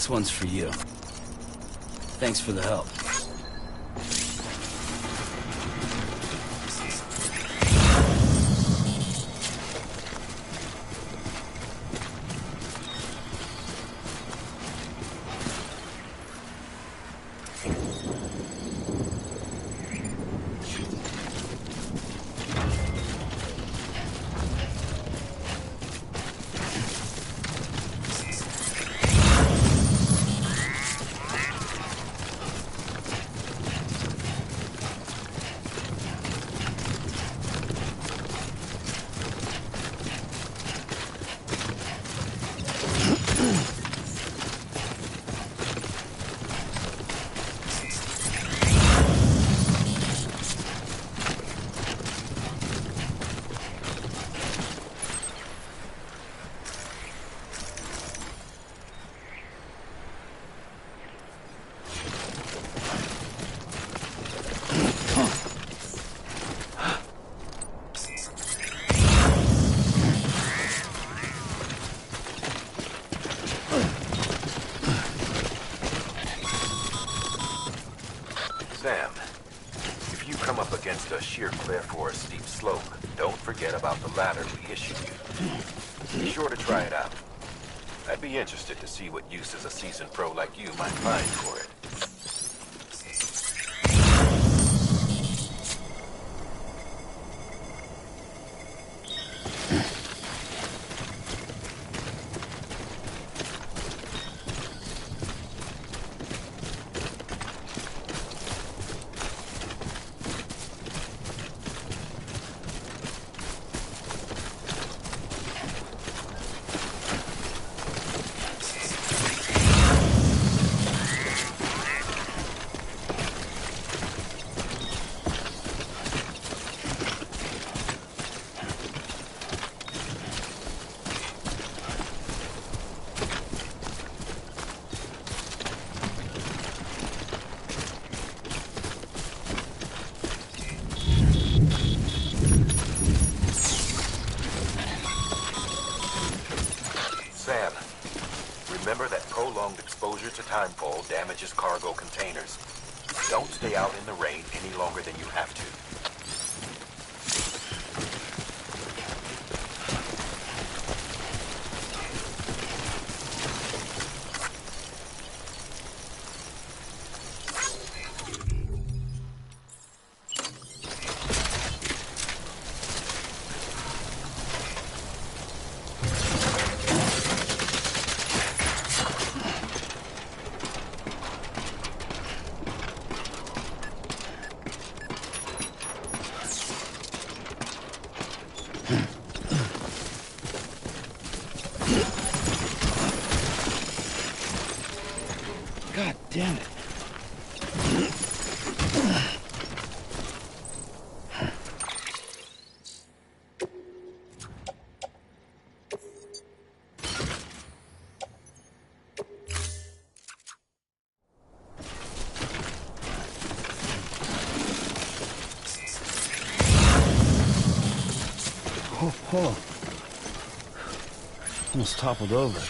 [SPEAKER 2] This one's for you. Thanks for the help.
[SPEAKER 5] Sam, if you come up against a sheer cliff or a steep slope, don't forget about the ladder we issued you. Be sure to try it out. I'd be interested to see what uses a seasoned pro like you might find for it. timefall damages cargo containers. Don't stay out in the rain any longer than you have to.
[SPEAKER 9] God damn it.
[SPEAKER 15] Oh. Almost toppled over.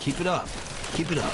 [SPEAKER 9] Keep it up. Keep it up.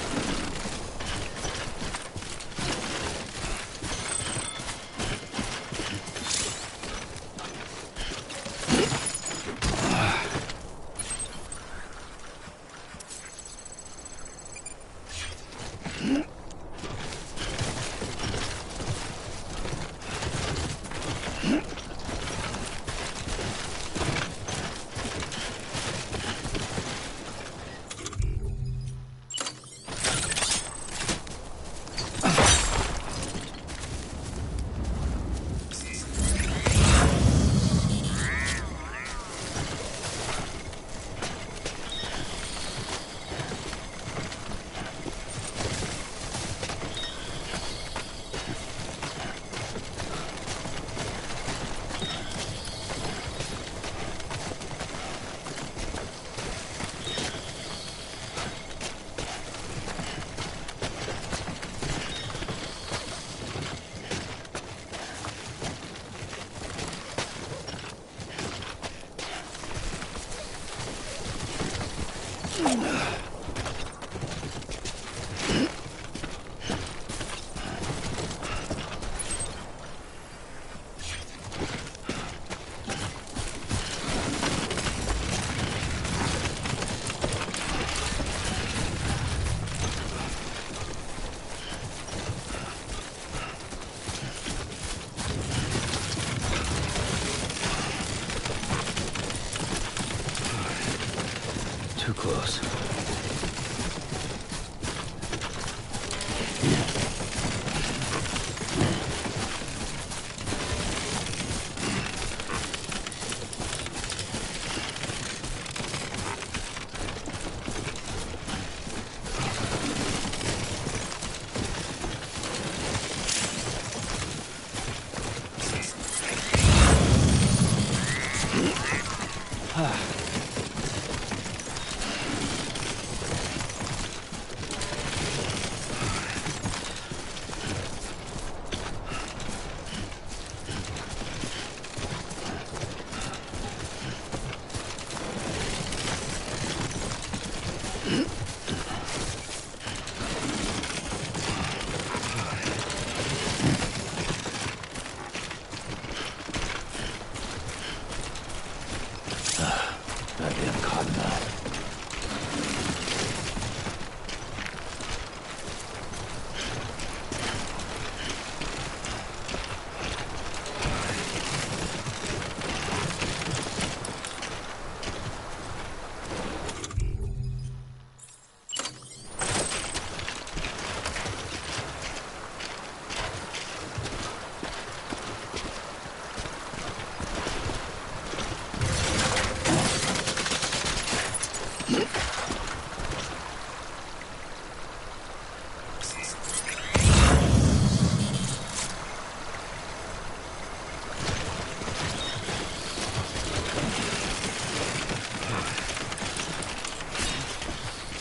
[SPEAKER 15] Too close.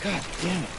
[SPEAKER 9] God damn it.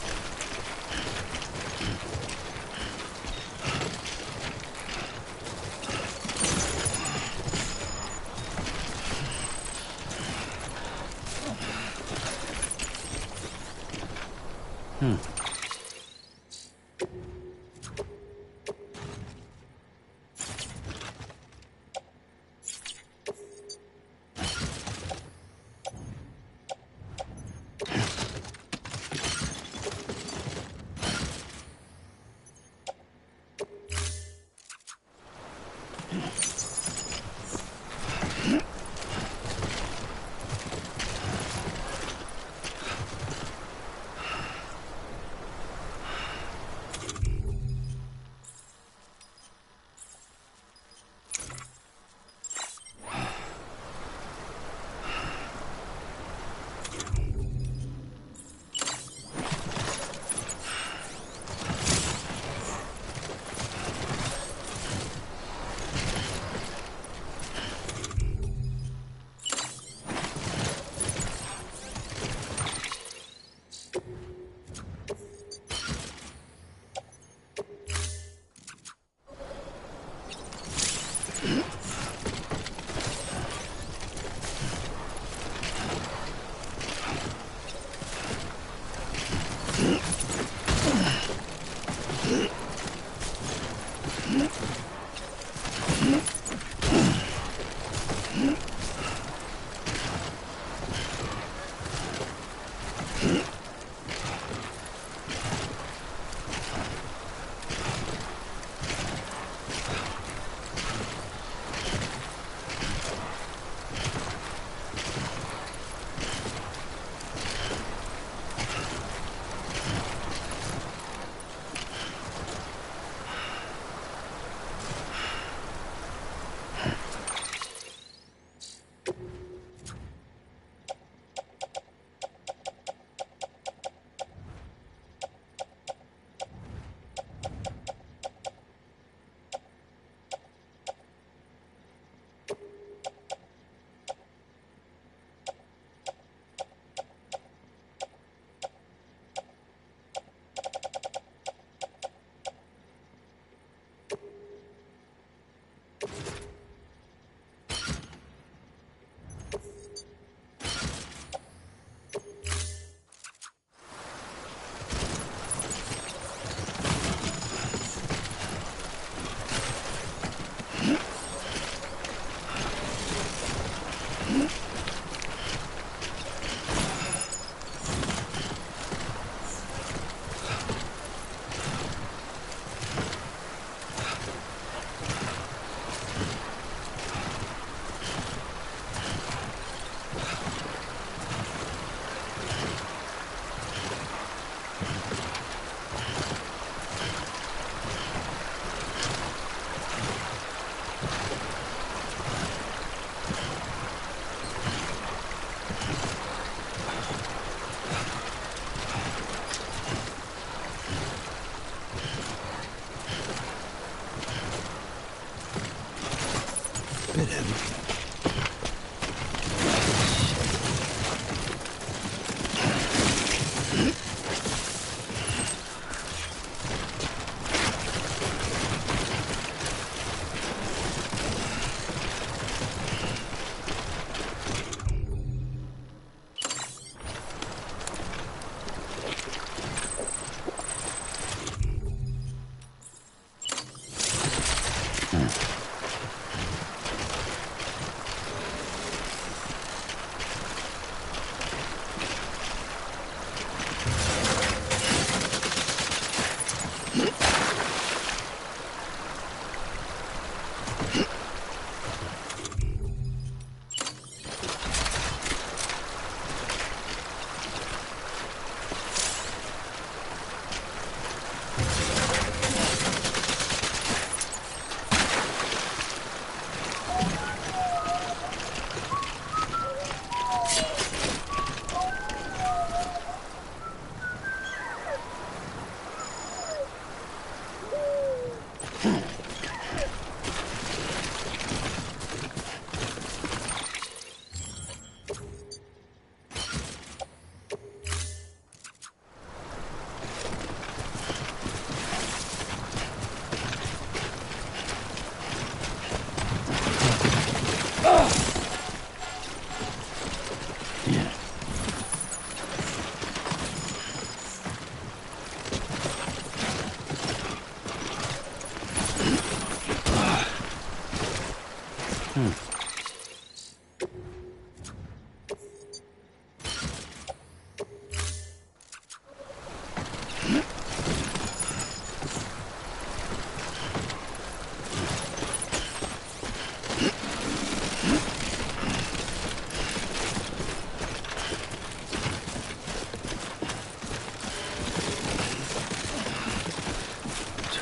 [SPEAKER 2] Too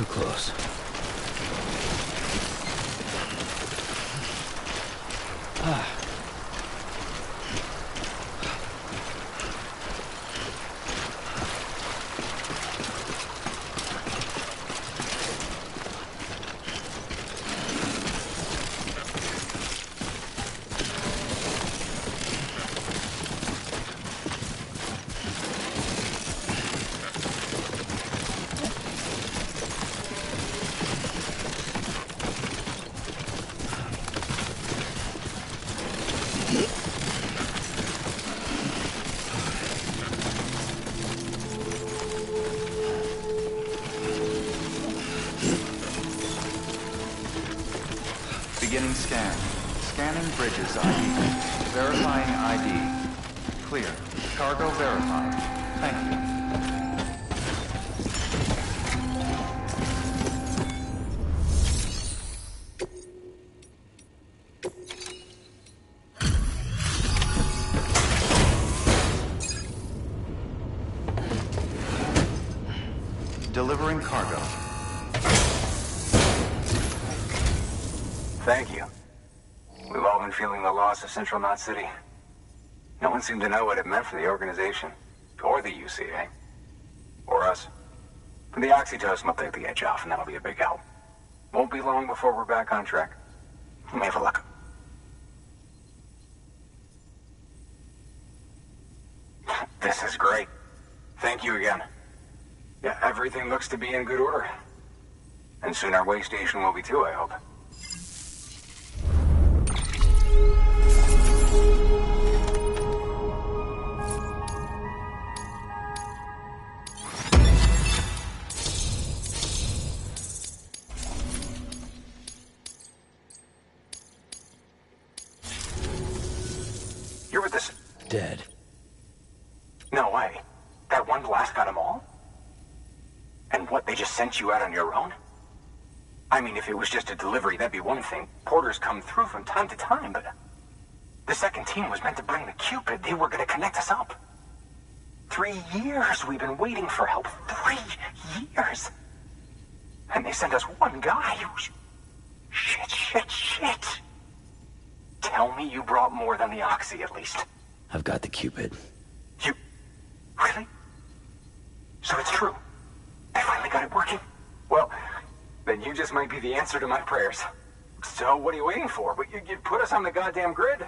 [SPEAKER 2] close.
[SPEAKER 10] Beginning scan. Scanning bridges ID. Verifying ID. Clear. Cargo verified. Thank you. Delivering cargo.
[SPEAKER 15] Thank you. We've all been feeling the loss of Central Knot City. No one seemed to know what it meant for the organization, or the UCA, or us. But the oxytocin will take the edge off, and that'll be a big help. Won't be long before we're back on track. Let me have a look. This is great. Thank you again. Yeah, everything looks to be in good order. And soon our way station will be too, I hope. You're with this...
[SPEAKER 2] Dead.
[SPEAKER 15] No way. That one blast got them all? And what, they just sent you out on your own? I mean, if it was just a delivery, that'd be one thing. Porters come through from time to time, but... The second team was meant to bring the Cupid. They were gonna connect us up. 3 years we've been waiting for help. 3 years! And they sent us one guy who's... Shit. Tell me you brought more than the Oxy, at least.
[SPEAKER 2] I've got the Cupid.
[SPEAKER 15] You... Really? So it's true. I finally got it working. Well, then you just might be the answer to my prayers. So what are you waiting for? You put us on the goddamn grid.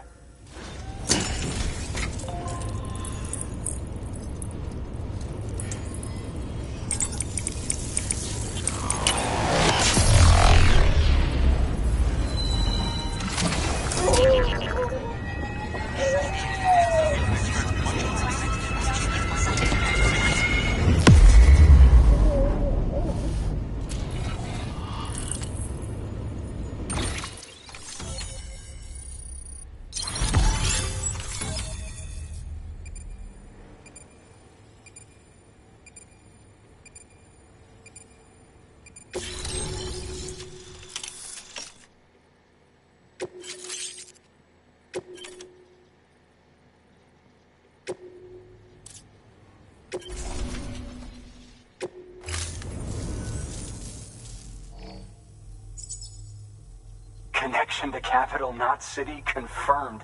[SPEAKER 15] Connection to Capital Knot City confirmed.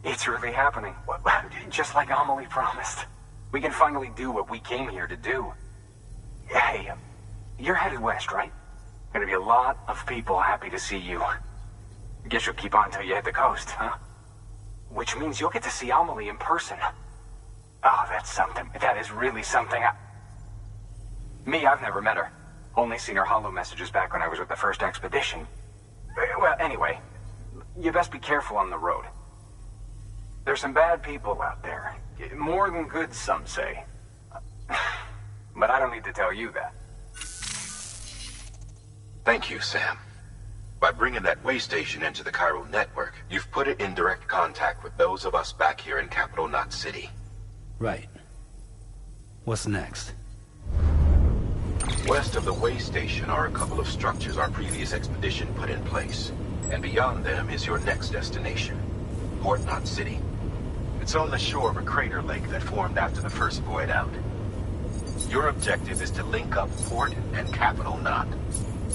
[SPEAKER 15] It's really happening. Just like Amelie promised. We can finally do what we came here to do. Hey, you're headed west, right? Gonna be a lot of people happy to see you. Guess you'll keep on till you hit the coast, huh? Which means you'll get to see Amelie in person. Oh, that's something. That is really something. Me, I've never met her. Only seen her holo messages back when I was with the first expedition. Well, anyway, you best be careful on the road. There's some bad people out there. More than good, some say. But I don't need to tell you that.
[SPEAKER 3] Thank you, Sam.
[SPEAKER 5] By bringing that way station into the Cairo network, you've put it in direct contact with those of us back here in Capital Knot City.
[SPEAKER 2] Right. What's next?
[SPEAKER 5] West of the way station are a couple of structures our previous expedition put in place. And beyond them is your next destination, Port Knot City. It's on the shore of a crater lake that formed after the first void out. Your objective is to link up Port and Capital Knot.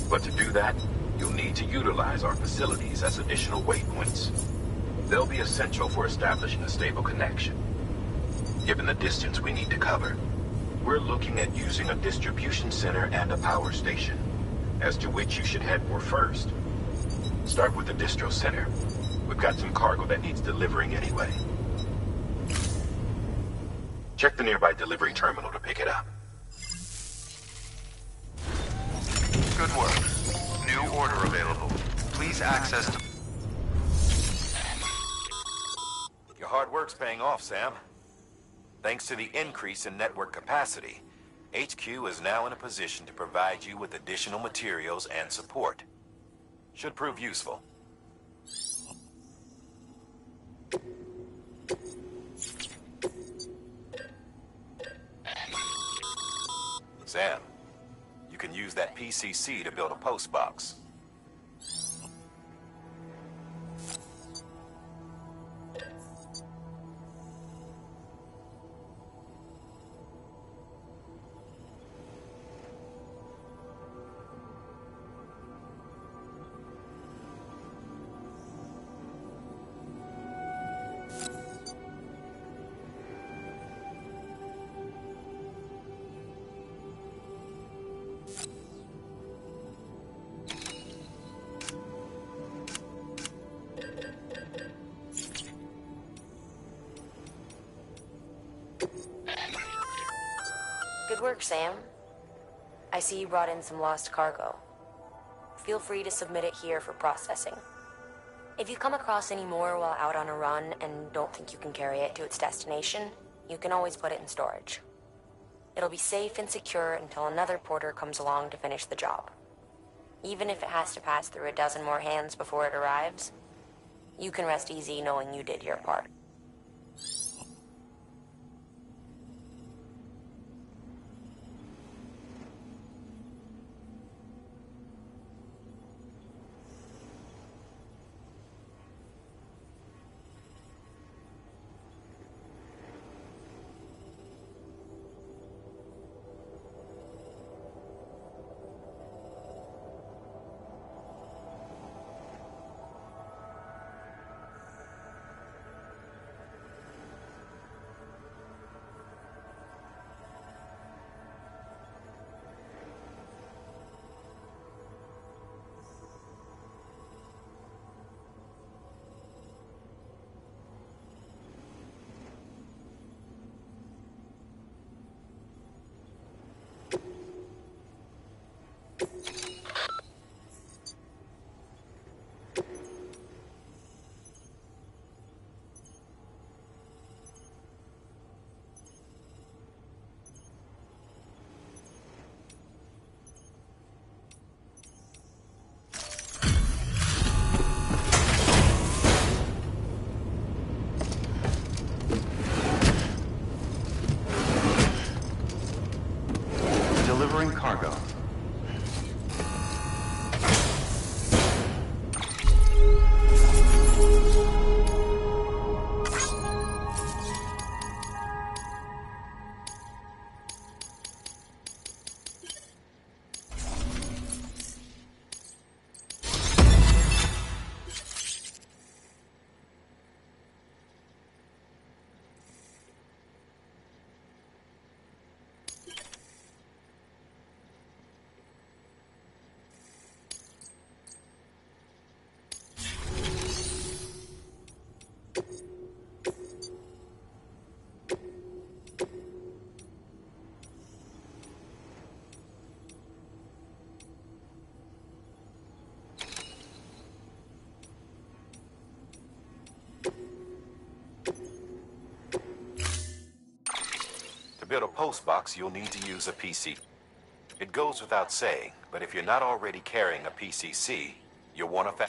[SPEAKER 5] But to do that, you'll need to utilize our facilities as additional waypoints. They'll be essential for establishing a stable connection. Given the distance we need to cover, we're looking at using a distribution center and a power station, as to which you should head for first. Start with the distro center. We've got some cargo that needs delivering anyway. Check the nearby delivery terminal to pick it up.
[SPEAKER 10] Good work. New order available. Please access to...
[SPEAKER 5] Your hard work's paying off, Sam. Thanks to the increase in network capacity, HQ is now in a position to provide you with additional materials and support. Should prove useful. Sam, you can use that PCC to build a post box.
[SPEAKER 13] Good work, Sam. I see you brought in some lost cargo. Feel free to submit it here for processing. If you come across any more while out on a run and don't think you can carry it to its destination, you can always put it in storage. It'll be safe and secure until another porter comes along to finish the job. Even if it has to pass through a dozen more hands before it arrives, you can rest easy knowing you did your part.
[SPEAKER 10] Delivering cargo.
[SPEAKER 5] To build a post box, you'll need to use a PC. It goes without saying, but if you're not already carrying a PCC, You want to